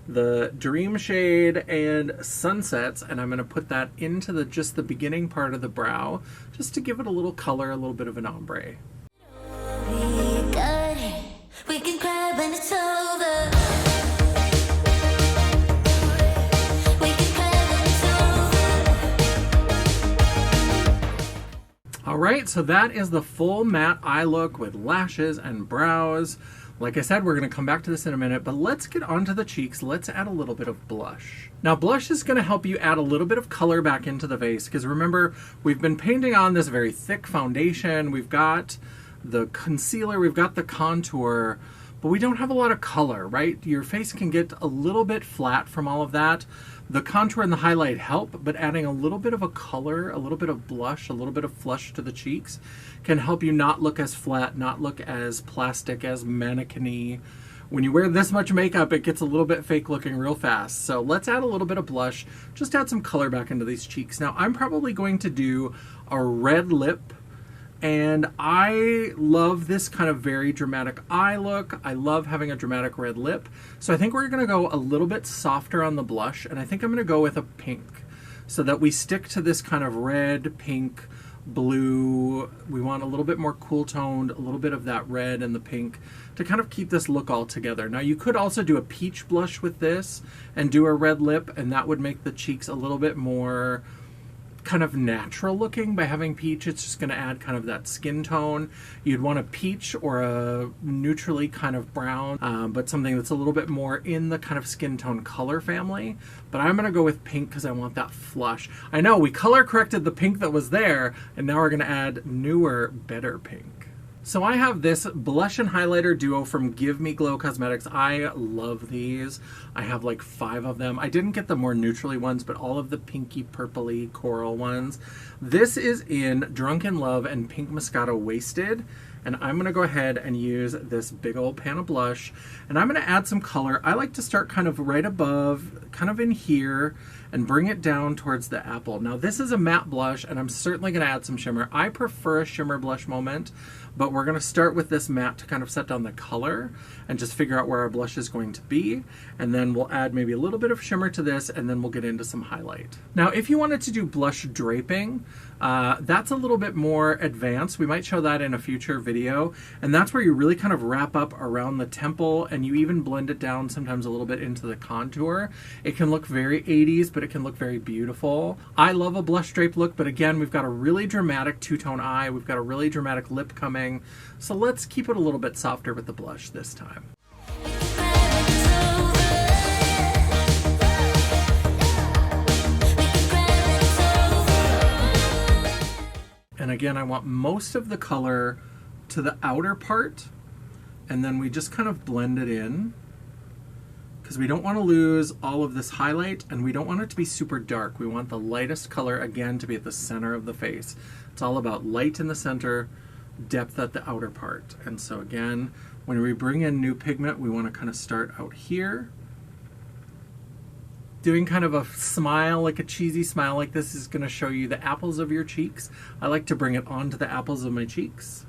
the Dream shade, and Sunsets, and I'm going to put that into just the beginning part of the brow, just to give it a little color, a little bit of an ombre. We can cry when it's over. We can cry when it's over. All right, so that is the full matte eye look with lashes and brows. Like I said, we're going to come back to this in a minute, but let's get onto the cheeks. Let's add a little bit of blush. Now, blush is going to help you add a little bit of color back into the face, because remember, we've been painting on this very thick foundation. We've got the concealer, we've got the contour, but we don't have a lot of color, right? Your face can get a little bit flat from all of that. The contour and the highlight help, but adding a little bit of a color, a little bit of blush, a little bit of flush to the cheeks can help you not look as flat, not look as plastic, as mannequin-y. When you wear this much makeup, it gets a little bit fake looking real fast. So let's add a little bit of blush, just add some color back into these cheeks. Now, I'm probably going to do a red lip, and I love this kind of very dramatic eye look. I love having a dramatic red lip. So I think we're going to go a little bit softer on the blush, and I think I'm going to go with a pink so that we stick to this kind of red, pink, blue. We want a little bit more cool toned, a little bit of that red and the pink to kind of keep this look all together. Now you could also do a peach blush with this and do a red lip, and that would make the cheeks a little bit more kind of natural looking by having peach. It's just going to add kind of that skin tone. You'd want a peach or a neutrally kind of brown, but something that's a little bit more in the kind of skin tone color family. But I'm going to go with pink because I want that flush. I know we color corrected the pink that was there, and now we're going to add newer, better pink. So I have this blush and highlighter duo from Give Me Glow Cosmetics. I love these. I have like 5 of them. I didn't get the more neutrally ones, but all of the pinky purpley coral ones. This is in Drunken Love and Pink Moscato Wasted. And I'm going to go ahead and use this big old pan of blush. And I'm going to add some color. I like to start kind of right above, kind of in here, and bring it down towards the apple. Now this is a matte blush, and I'm certainly going to add some shimmer. I prefer a shimmer blush moment, but we're going to start with this matte to kind of set down the color and just figure out where our blush is going to be. And then we'll add maybe a little bit of shimmer to this, and then we'll get into some highlight. Now, if you wanted to do blush draping, that's a little bit more advanced. We might show that in a future video. And that's where you really kind of wrap up around the temple, and you even blend it down sometimes a little bit into the contour. It can look very 80s, but it can look very beautiful. I love a blush drape look, but again, we've got a really dramatic two-tone eye. We've got a really dramatic lip coming. So let's keep it a little bit softer with the blush this time. And again, I want most of the color to the outer part, and then we just kind of blend it in because we don't want to lose all of this highlight, and we don't want it to be super dark. We want the lightest color, again, to be at the center of the face. It's all about light in the center, depth at the outer part. And so again, when we bring in new pigment, we want to kind of start out here. Doing kind of a smile, like a cheesy smile like this, is going to show you the apples of your cheeks. I like to bring it onto the apples of my cheeks.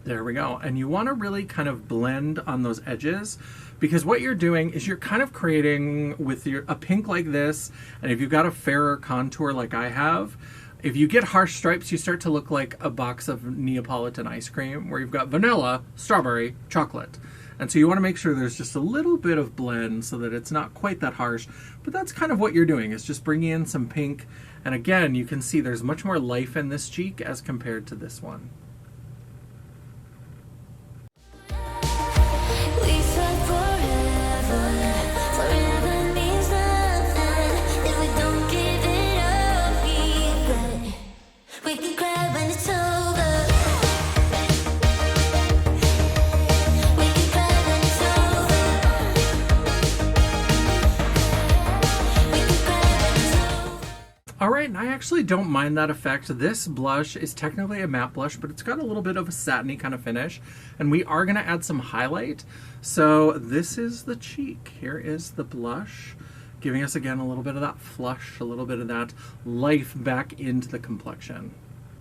There we go. And you want to really kind of blend on those edges, because what you're doing is you're kind of creating with a pink like this, and if you've got a fairer contour like I have, if you get harsh stripes, you start to look like a box of Neapolitan ice cream where you've got vanilla, strawberry, chocolate. And so you want to make sure there's just a little bit of blend so that it's not quite that harsh. But that's kind of what you're doing, is just bringing in some pink. And again, you can see there's much more life in this cheek as compared to this one. All right, and I actually don't mind that effect. This blush is technically a matte blush, but it's got a little bit of a satiny kind of finish, and we are going to add some highlight. So this is the cheek. Here is the blush, giving us again a little bit of that flush, a little bit of that life back into the complexion.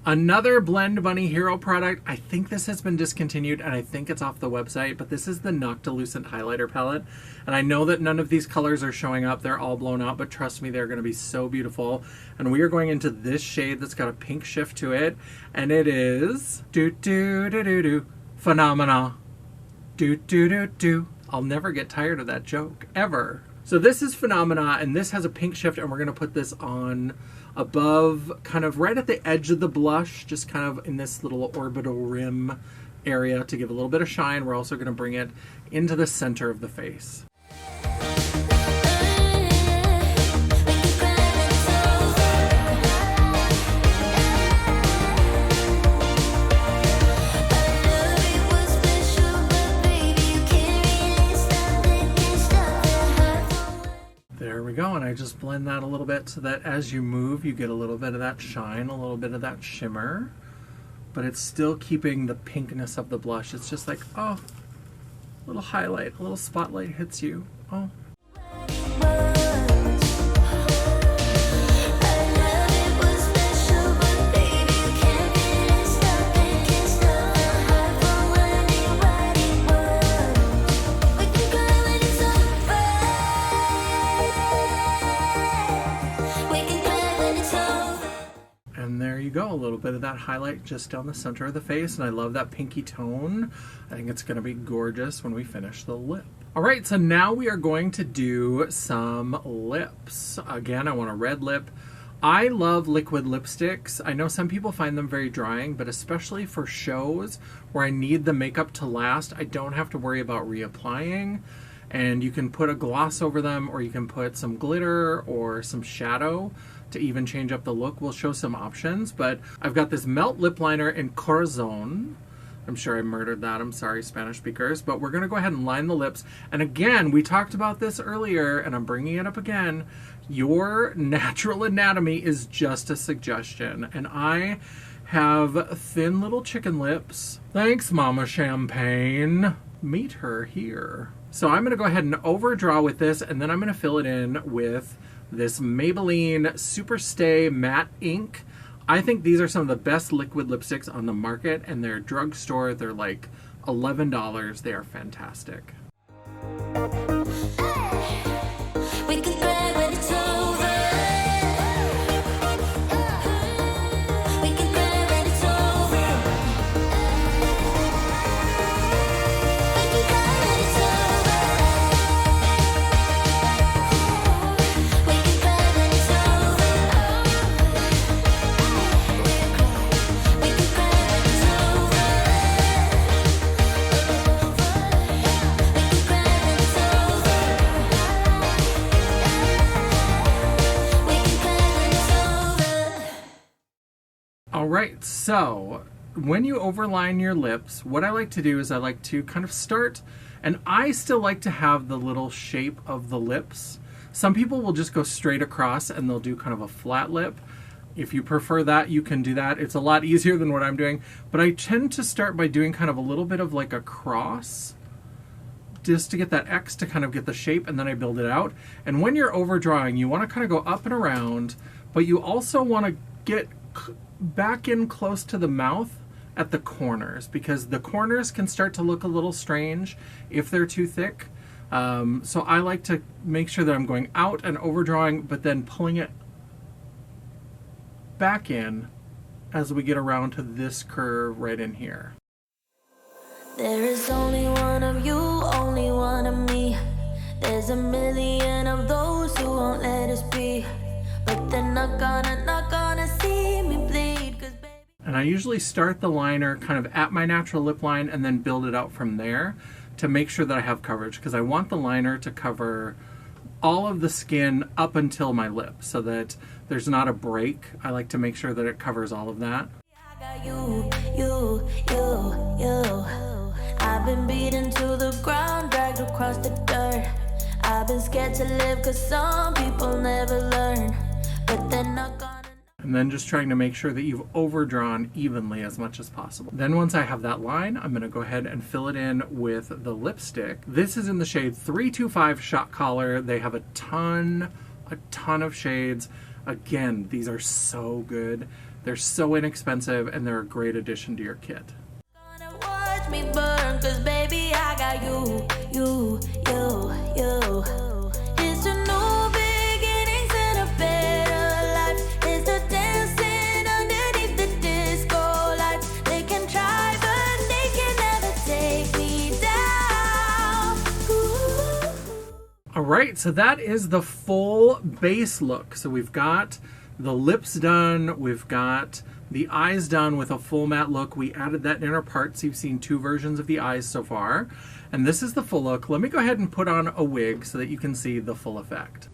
Another Blend Bunny Hero product. I think this has been discontinued and I think it's off the website, but this is the Nocte Lucent Highlighter Palette. And I know that none of these colors are showing up. They're all blown out, but trust me, they're going to be so beautiful. And we are going into this shade that's got a pink shift to it. And it is Phenomena. I'll never get tired of that joke, ever. So this is Phenomena, and this has a pink shift, and we're going to put this on above, kind of right at the edge of the blush, just kind of in this little orbital rim area to give a little bit of shine. We're also going to bring it into the center of the face. There we go, and I just blend that a little bit so that as you move, you get a little bit of that shine, a little bit of that shimmer, but it's still keeping the pinkness of the blush. It's just like, oh, a little highlight, a little spotlight hits you. Oh. Go a little bit of that highlight just down the center of the face, and I love that pinky tone. I think it's going to be gorgeous when we finish the lip. All right, so now we are going to do some lips. Again, I want a red lip. I love liquid lipsticks. I know some people find them very drying, but especially for shows where I need the makeup to last, I don't have to worry about reapplying. And you can put a gloss over them, or you can put some glitter or some shadow to even change up the look. We'll show some options, but I've got this Melt Lip Liner in Corazon. I'm sure I murdered that. I'm sorry, Spanish speakers, but we're gonna go ahead and line the lips. And again, we talked about this earlier, and I'm bringing it up again. Your natural anatomy is just a suggestion, and I have thin little chicken lips. Thanks, Mama Champagne. Meet her here. So I'm gonna go ahead and overdraw with this, and then I'm gonna fill it in with this Maybelline Super Stay Matte Ink. I think these are some of the best liquid lipsticks on the market, and they're drugstore. They're like $11. They are fantastic. Alright, so when you overline your lips, what I like to do is I like to kind of start, and I still like to have the little shape of the lips. Some people will just go straight across and they'll do kind of a flat lip. If you prefer that, you can do that. It's a lot easier than what I'm doing, but I tend to start by doing kind of a little bit of like a cross, just to get that X to kind of get the shape, and then I build it out. And when you're overdrawing, you want to kind of go up and around, but you also want to get back in close to the mouth at the corners, because the corners can start to look a little strange if they're too thick. So I like to make sure that I'm going out and overdrawing, but then pulling it back in as we get around to this curve right in here. There is only one of you, only one of me. There's a million of those who won't let us be, but they're not gonna see me bleed, 'cause baby. And I usually start the liner kind of at my natural lip line and then build it out from there to make sure that I have coverage, because I want the liner to cover all of the skin up until my lip so that there's not a break. I like to make sure that it covers all of that. I got you. I've been beaten to the ground, dragged across the dirt. I've been scared to live 'cause some people never learn, but they're not gonna And then just trying to make sure that you've overdrawn evenly as much as possible. Then once I have that line, I'm gonna go ahead and fill it in with the lipstick. This is in the shade 325 Shot Collar. They have a ton of shades. Again, these are so good. They're so inexpensive and they're a great addition to your kit. Gonna watch me burn, 'cause baby, I got you. It's a new beginnings and a better life. It's the dancing underneath the disco lights. They can try, but they can never take me down. Ooh. All right, so that is the full base look. So we've got the lips done, we've got the eyes done with a full matte look. We added that inner part, so you've seen 2 versions of the eyes so far. And this is the full look. Let me go ahead and put on a wig so that you can see the full effect.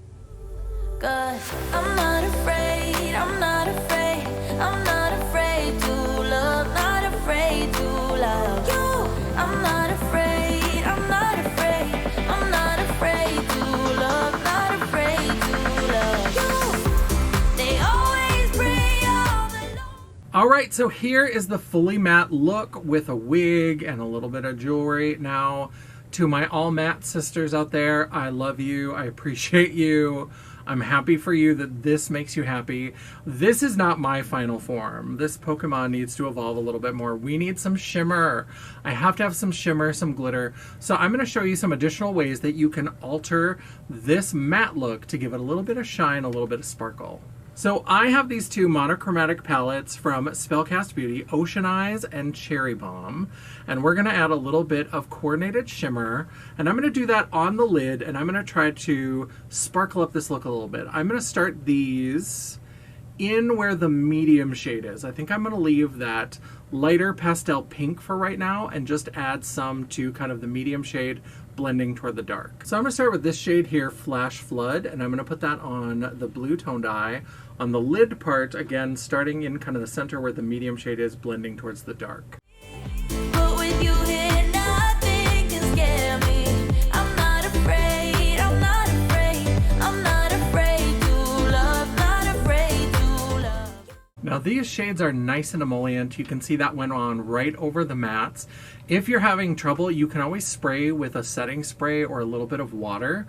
'Cause I'm not afraid, I'm not afraid, I'm not afraid to love, not afraid to love you. I'm not afraid, I'm not afraid, I'm not afraid to love, not afraid to love you. They always bring all the All right, so here is the fully matte look with a wig and a little bit of jewelry. Now, to my all matte sisters out there, I love you, I appreciate you. I'm happy for you that this makes you happy. This is not my final form. This Pokemon needs to evolve a little bit more. We need some shimmer. I have to have some shimmer, some glitter. So I'm going to show you some additional ways that you can alter this matte look to give it a little bit of shine, a little bit of sparkle. So I have these 2 monochromatic palettes from Spellcast Beauty, Ocean Eyes and Cherry Bomb. And we're gonna add a little bit of coordinated shimmer. And I'm gonna do that on the lid, and I'm gonna try to sparkle up this look a little bit. I'm gonna start these in where the medium shade is. I think I'm gonna leave that lighter pastel pink for right now and just add some to kind of the medium shade blending toward the dark. So I'm gonna start with this shade here, Flash Flood, and I'm gonna put that on the blue toned eye. On the lid part, again, starting in kind of the center where the medium shade is, blending towards the dark. But with you here, nothing can scare me. I'm not afraid, I'm not afraid, I'm not afraid to love, not afraid to love. Now these shades are nice and emollient. You can see that went on right over the mattes. If you're having trouble, you can always spray with a setting spray or a little bit of water.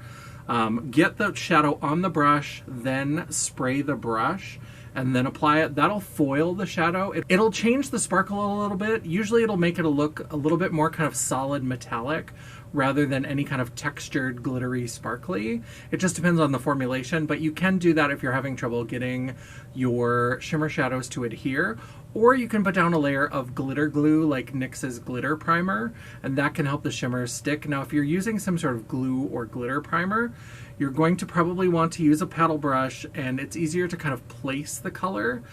Get the shadow on the brush, then spray the brush, and then apply it. That'll foil the shadow. It'll change the sparkle a little bit. Usually it'll make it look a little bit more kind of solid metallic rather than any kind of textured, glittery, sparkly. It just depends on the formulation, but you can do that if you're having trouble getting your shimmer shadows to adhere. Or you can put down a layer of glitter glue like NYX's glitter primer, and that can help the shimmers stick. Now, if you're using some sort of glue or glitter primer, you're going to probably want to use a paddle brush, and it's easier to kind of place the color.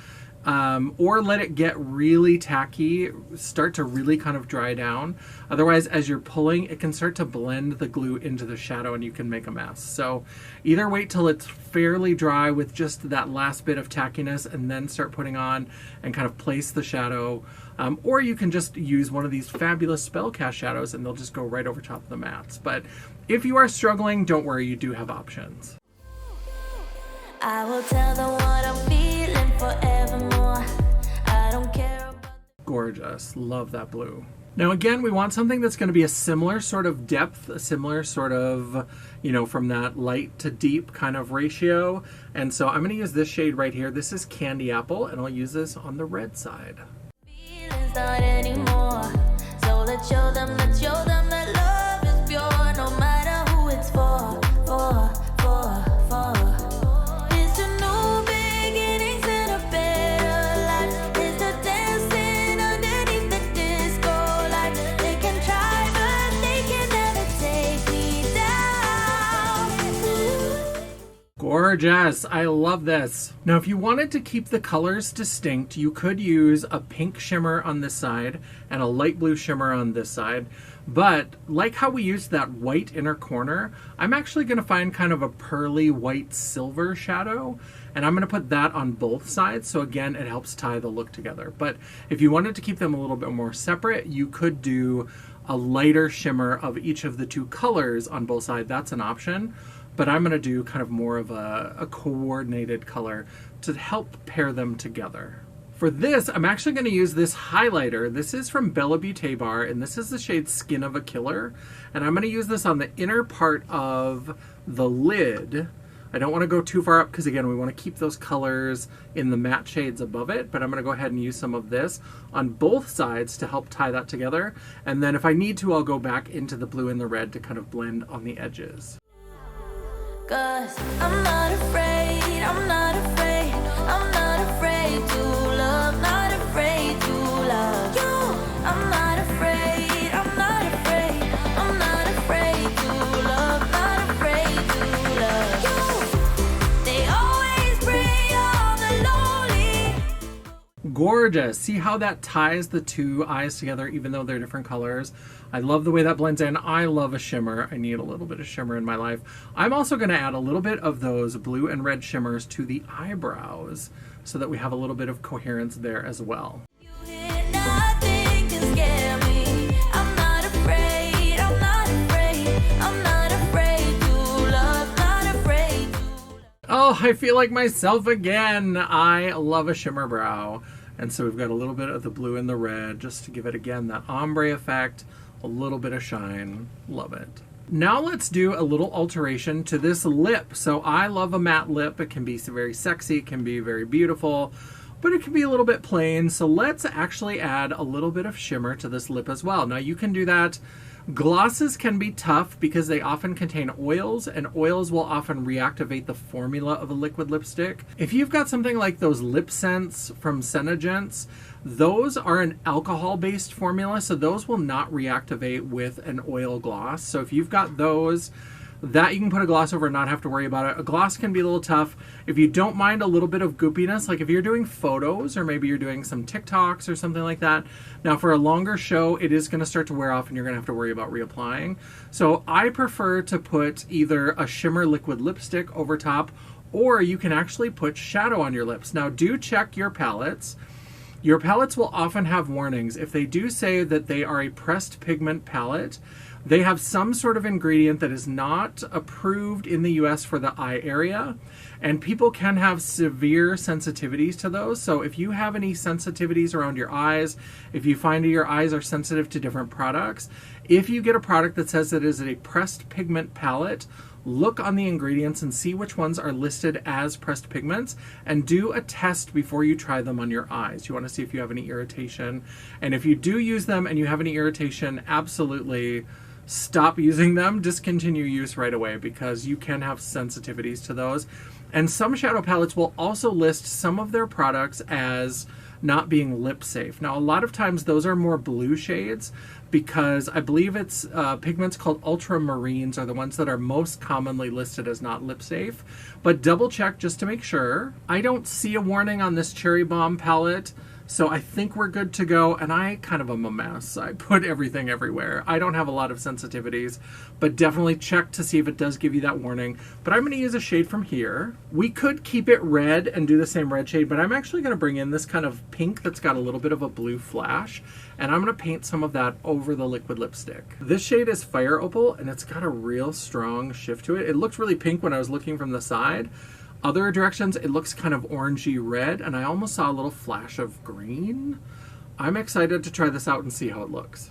Or let it get really tacky, start to really kind of dry down. Otherwise, as you're pulling, it can start to blend the glue into the shadow and you can make a mess. So either wait till it's fairly dry with just that last bit of tackiness and then start putting on and kind of place the shadow. Or you can just use one of these fabulous Spellcast shadows and they'll just go right over top of the mattes. But if you are struggling, don't worry, you do have options. I will tell them what I'm feeling forevermore. I don't care about Gorgeous. Love that blue. Now again, we want something that's going to be a similar sort of depth, a similar sort of, you know, from that light to deep kind of ratio. And so I'm going to use this shade right here. This is Candy Apple, and I'll use this on the red side. feelings not anymore. So let's show them that love is pure, no matter who it's for. It's a new beginnings and a better life. It's the dancing underneath the disco light. They can try, but they can never take me down. Gorgeous. I love this. Now, if you wanted to keep the colors distinct, you could use a pink shimmer on this side and a light blue shimmer on this side. But like how we used that white inner corner, I'm actually going to find kind of a pearly white silver shadow, and I'm going to put that on both sides. So again, it helps tie the look together. But if you wanted to keep them a little bit more separate, you could do a lighter shimmer of each of the two colors on both sides. That's an option. but I'm going to do kind of more of a coordinated color to help pair them together. For this, I'm actually going to use this highlighter. This is from Bella Beauté Bar, and this is the shade Skin of a Killer. And I'm going to use this on the inner part of the lid. I don't want to go too far up because, again, we want to keep those colors in the matte shades above it. But I'm going to go ahead and use some of this on both sides to help tie that together. And then if I need to, I'll go back into the blue and the red to kind of blend on the edges. 'Cause I'm not afraid, I'm not afraid, I'm not afraid to love, not afraid to love you. I'm not afraid, I'm not afraid, I'm not afraid to love, not afraid to love you. They always bring all the lonely. Gorgeous. See how that ties the two eyes together even though they're different colors? I love the way that blends in. I love a shimmer. I need a little bit of shimmer in my life. I'm also going to add a little bit of those blue and red shimmers to the eyebrows so that we have a little bit of coherence there as well. You hear nothing can scare me. I'm not afraid, I'm not afraid, I'm not afraid to love, not afraid to love. Oh, I feel like myself again. I love a shimmer brow. And so we've got a little bit of the blue and the red just to give it, again, that ombre effect, a little bit of shine. Love it. Now let's do a little alteration to this lip. So I love a matte lip. It can be very sexy, it can be very beautiful, but it can be a little bit plain. So let's actually add a little bit of shimmer to this lip as well. Now you can do that. Glosses can be tough because they often contain oils, and oils will often reactivate the formula of a liquid lipstick. If you've got something like those lip scents from Senegence, those are an alcohol-based formula, so those will not reactivate with an oil gloss. So if you've got those, that you can put a gloss over and not have to worry about it. A gloss can be a little tough. If you don't mind a little bit of goopiness, like if you're doing photos or maybe you're doing some TikToks or something like that. Now for a longer show, it is going to start to wear off and you're going to have to worry about reapplying. So I prefer to put either a shimmer liquid lipstick over top, or you can actually put shadow on your lips. Now do check your palettes. Your palettes will often have warnings. If they do say that they are a pressed pigment palette, they have some sort of ingredient that is not approved in the US for the eye area, and people can have severe sensitivities to those. So if you have any sensitivities around your eyes, if you find your eyes are sensitive to different products, if you get a product that says it is a pressed pigment palette, look on the ingredients and see which ones are listed as pressed pigments, and do a test before you try them on your eyes. You want to see if you have any irritation. And if you do use them and you have any irritation, absolutely stop using them, discontinue use right away, because you can have sensitivities to those. And some shadow palettes will also list some of their products as not being lip safe. Now a lot of times those are more blue shades, because I believe it's pigments called ultramarines are the ones that are most commonly listed as not lip safe. But double check just to make sure. I don't see a warning on this Cherry Bomb palette, so I think we're good to go, and I kind of am a mess. I put everything everywhere. I don't have a lot of sensitivities, but definitely check to see if it does give you that warning. But I'm going to use a shade from here. We could keep it red and do the same red shade, but I'm actually going to bring in this kind of pink that's got a little bit of a blue flash, and I'm going to paint some of that over the liquid lipstick. This shade is Fire Opal, and it's got a real strong shift to it. It looked really pink when I was looking from the side. Other directions, it looks kind of orangey red, and I almost saw a little flash of green. I'm excited to try this out and see how it looks.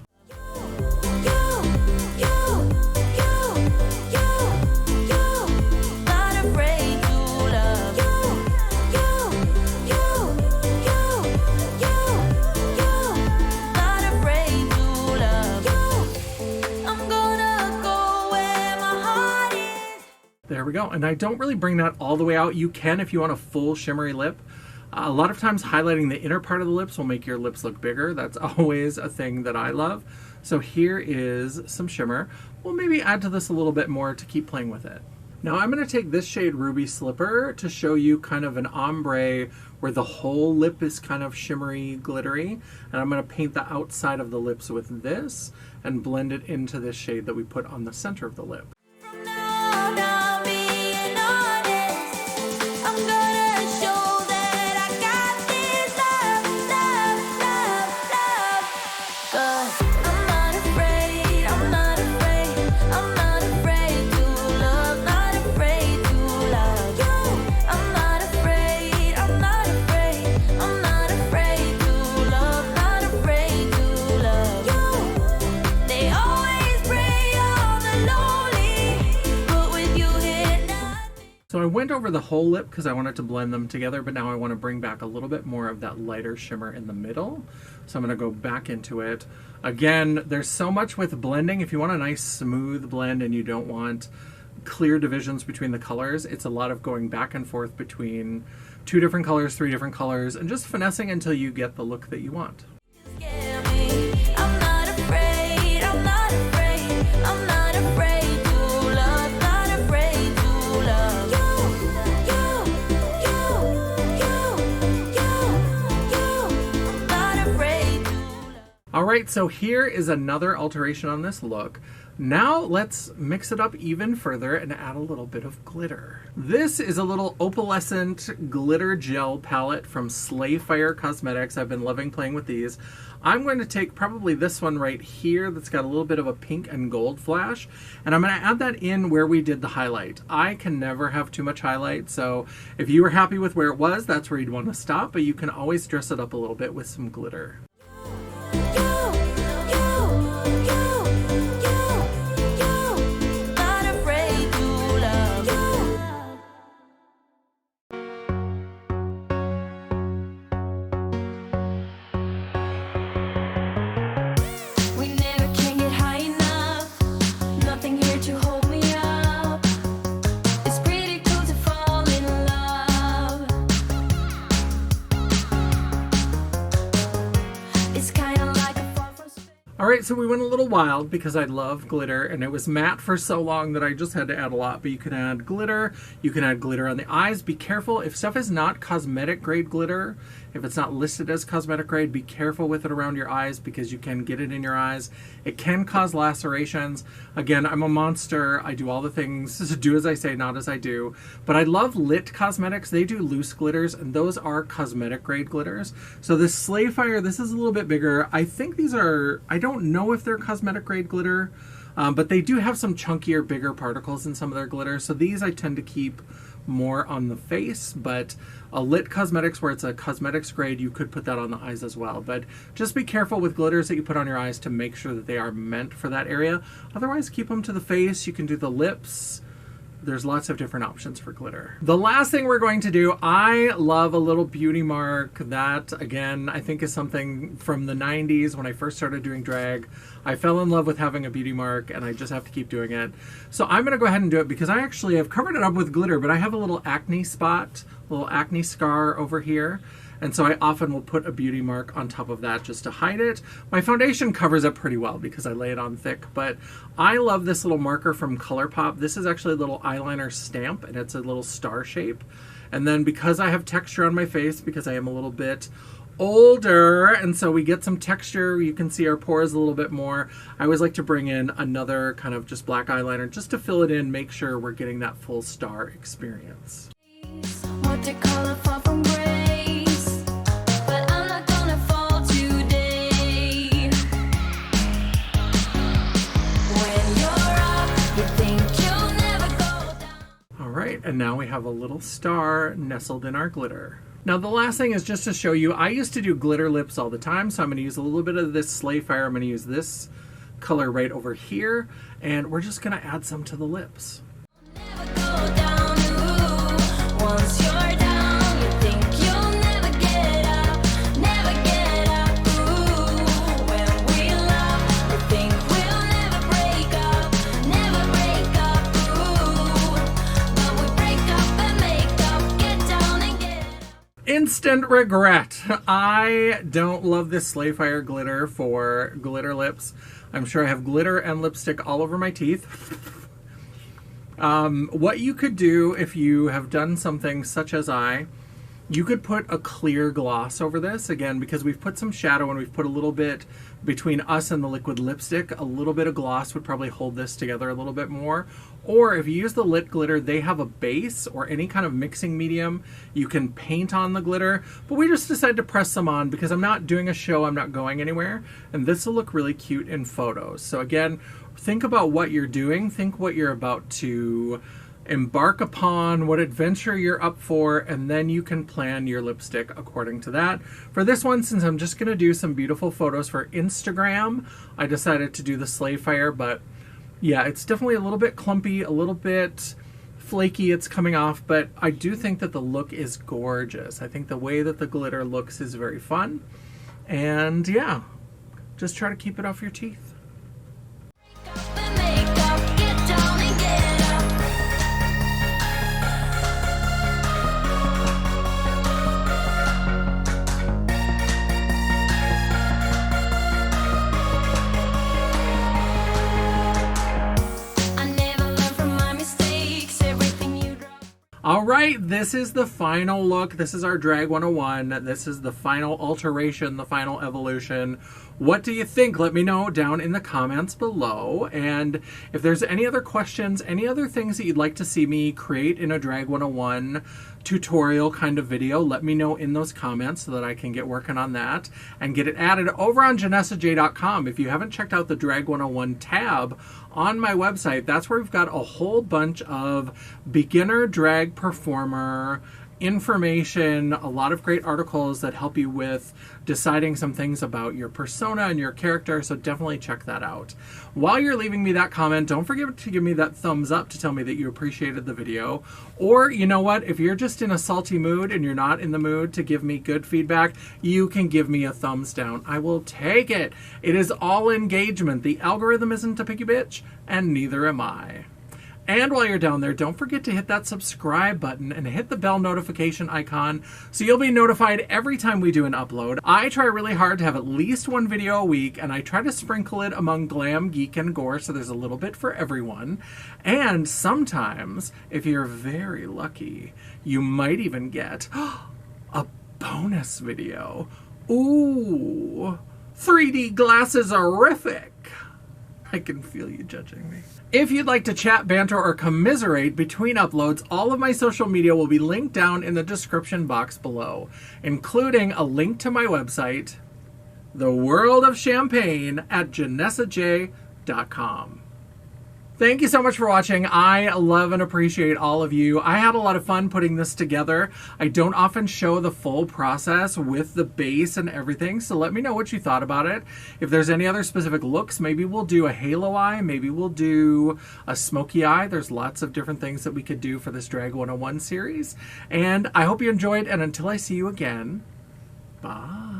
There we go. And I don't really bring that all the way out. You can if you want a full shimmery lip. A lot of times highlighting the inner part of the lips will make your lips look bigger. That's always a thing that I love. So here is some shimmer. We'll maybe add to this a little bit more to keep playing with it. Now I'm going to take this shade Ruby Slipper to show you kind of an ombre where the whole lip is kind of shimmery, glittery. And I'm going to paint the outside of the lips with this and blend it into this shade that we put on the center of the lip. went over the whole lip because I wanted to blend them together, but now I want to bring back a little bit more of that lighter shimmer in the middle. So I'm going to go back into it. Again, there's so much with blending. If you want a nice smooth blend and you don't want clear divisions between the colors, it's a lot of going back and forth between 2 different colors, 3 different colors, and just finessing until you get the look that you want. I'm not afraid, I'm not afraid, I'm not afraid to love, not afraid to love. I'm not afraid to love. Alright, so here is another alteration on this look. Now let's mix it up even further and add a little bit of glitter. This is a little opalescent glitter gel palette from Slayfire Cosmetics. I've been loving playing with these. I'm going to take probably this one right here that's got a little bit of a pink and gold flash, and I'm going to add that in where we did the highlight. I can never have too much highlight, so if you were happy with where it was, that's where you'd want to stop, but you can always dress it up a little bit with some glitter. We never can get high enough. Nothing here to hold me up. It's pretty cool to fall in love. It's kind of like a fall from space. Alright, so we went a little wild because I love glitter, and it was matte for so long that I just had to add a lot, but you can add glitter on the eyes. Be careful, if stuff is not cosmetic grade glitter, if it's not listed as cosmetic grade, be careful with it around your eyes because you can get it in your eyes. It can cause lacerations. Again, I'm a monster. I do all the things, do as I say, not as I do. But I love Lit Cosmetics. They do loose glitters, and those are cosmetic grade glitters. So this Slayfire, this is a little bit bigger. I think these are, I don't know if they're cosmetic grade glitter, but they do have some chunkier, bigger particles in some of their glitter. So these I tend to keep more on the face, but a Lit Cosmetics where it's a cosmetics grade, you could put that on the eyes as well. But just be careful with glitters that you put on your eyes to make sure that they are meant for that area. Otherwise, keep them to the face. You can do the lips. There's lots of different options for glitter. The last thing we're going to do, I love a little beauty mark. That, again, I think is something from the 90s when I first started doing drag. I fell in love with having a beauty mark, and I just have to keep doing it. So I'm gonna go ahead and do it because I actually have covered it up with glitter, but I have a little acne spot, a little acne scar over here. And so I often will put a beauty mark on top of that just to hide it. My foundation covers it pretty well because I lay it on thick, but I love this little marker from ColourPop. This is actually a little eyeliner stamp, and it's a little star shape. And then because I have texture on my face, because I am a little bit older, and so we get some texture, you can see our pores a little bit more, I always like to bring in another kind of just black eyeliner just to fill it in, make sure we're getting that full star experience. What they call a fall from grace, but I'm not gonna fall today. When you're up, you think you'll never go down. Alright, and now we have a little star nestled in our glitter. Now the last thing is just to show you, I used to do glitter lips all the time, so I'm going to use a little bit of this Slayfire. I'm going to use this color right over here, and we're just going to add some to the lips. Never go down, ooh. Once you're down, you think you'll never get up, ooh. When we love, we think we'll never break up, ooh. But we break up and make up, get down and get up. Instant regret. I don't love this Slayfire glitter for glitter lips. I'm sure I have glitter and lipstick all over my teeth. What you could do if you have done something such as you could put a clear gloss over this, again, because we've put some shadow and we've put a little bit between us and the liquid lipstick. A little bit of gloss would probably hold this together a little bit more. Or if you use the lit glitter, they have a base or any kind of mixing medium. You can paint on the glitter, but we just decided to press some on because I'm not doing a show, I'm not going anywhere, and this will look really cute in photos. So again, think about what you're doing, think what you're about to embark upon, what adventure you're up for, and then you can plan your lipstick according to that. For this one, since I'm just going to do some beautiful photos for Instagram, I decided to do the Slayfire, but yeah, it's definitely a little bit clumpy, a little bit flaky it's coming off, but I do think that the look is gorgeous. I think the way that the glitter looks is very fun. And yeah, just try to keep it off your teeth. All right, this is the final look. This is our Drag 101. This is the final alteration, the final evolution. What do you think? Let me know down in the comments below. And if there's any other questions, any other things that you'd like to see me create in a Drag 101 tutorial kind of video, let me know in those comments so that I can get working on that and get it added over on janessaj.com. If you haven't checked out the Drag 101 tab on my website, that's where we've got a whole bunch of beginner drag performer information, a lot of great articles that help you with deciding some things about your persona and your character, so definitely check that out. While you're leaving me that comment, don't forget to give me that thumbs up to tell me that you appreciated the video. Or, you know what, if you're just in a salty mood and you're not in the mood to give me good feedback, you can give me a thumbs down. I will take it. It is all engagement. The algorithm isn't a picky bitch, and neither am I. And while you're down there, don't forget to hit that subscribe button and hit the bell notification icon so you'll be notified every time we do an upload. I try really hard to have at least one video a week, and I try to sprinkle it among glam, geek, and gore so there's a little bit for everyone. And sometimes, if you're very lucky, you might even get a bonus video. Ooh, 3D glasses are horrific. I can feel you judging me. If you'd like to chat, banter, or commiserate between uploads, all of my social media will be linked down in the description box below, including a link to my website, The World of Champagne, at janessaj.com. Thank you so much for watching. I love and appreciate all of you. I had a lot of fun putting this together. I don't often show the full process with the base and everything, so let me know what you thought about it. If there's any other specific looks, maybe we'll do a halo eye, maybe we'll do a smoky eye. There's lots of different things that we could do for this Drag 101 series. And I hope you enjoyed, and until I see you again, bye.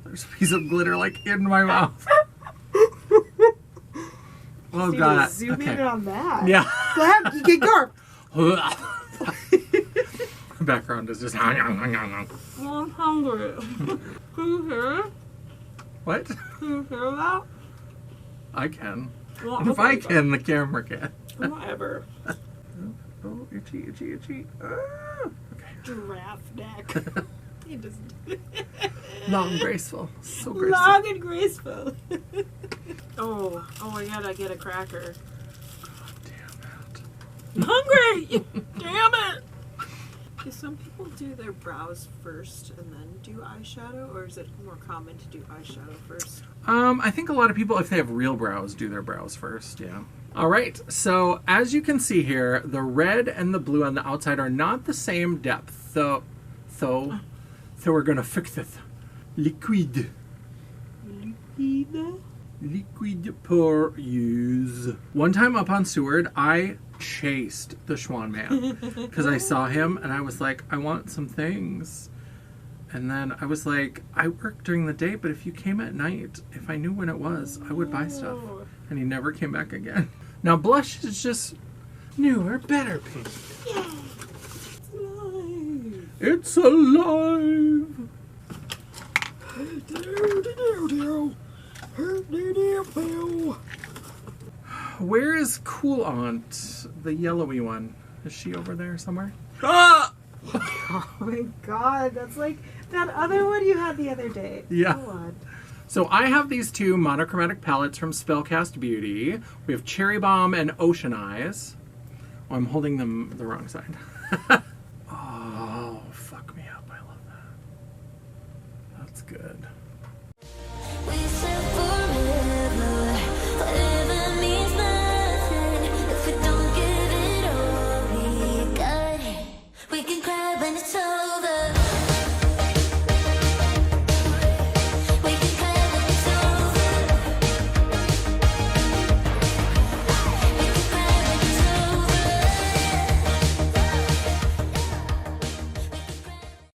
There's a piece of glitter like in my mouth. Oh god. Zoom in on that. Yeah. Go ahead, you can go. The background is just. I'm hungry. Can you hear it? What? Can you hear that? I can. Well, If I can, the camera can. Whatever. Oh, itchy, itchy, itchy. Ah. Okay. Giraffe neck. He just Long and graceful. So graceful. long and graceful. Oh, I gotta get a cracker. God damn it. I'm hungry! Damn it! Do some people do their brows first and then do eyeshadow, or is it more common to do eyeshadow first? I think a lot of people, if they have real brows, do their brows first, yeah. Alright, so as you can see here, the red and the blue on the outside are not the same depth, so we're gonna fix it. Liquid pour use. One time up on Seward, I chased the Schwan Man because I saw him and I was like, I want some things. And then I was like, I work during the day, but if you came at night, if I knew when it was, I would buy stuff. And he never came back again. Now blush is just newer, better pink. It's alive! Where is Cool Aunt, the yellowy one? Is she over there somewhere? Ah! Oh my god, that's like that other one you had the other day. Yeah. Go on. So I have these two monochromatic palettes from Spellcast Beauty. We have Cherry Bomb and Ocean Eyes. Oh, I'm holding them the wrong side. Oh, fuck me up. I love that. That's good. We said forever, whatever means nothing. If we don't give it all we got, we can cry when it's over.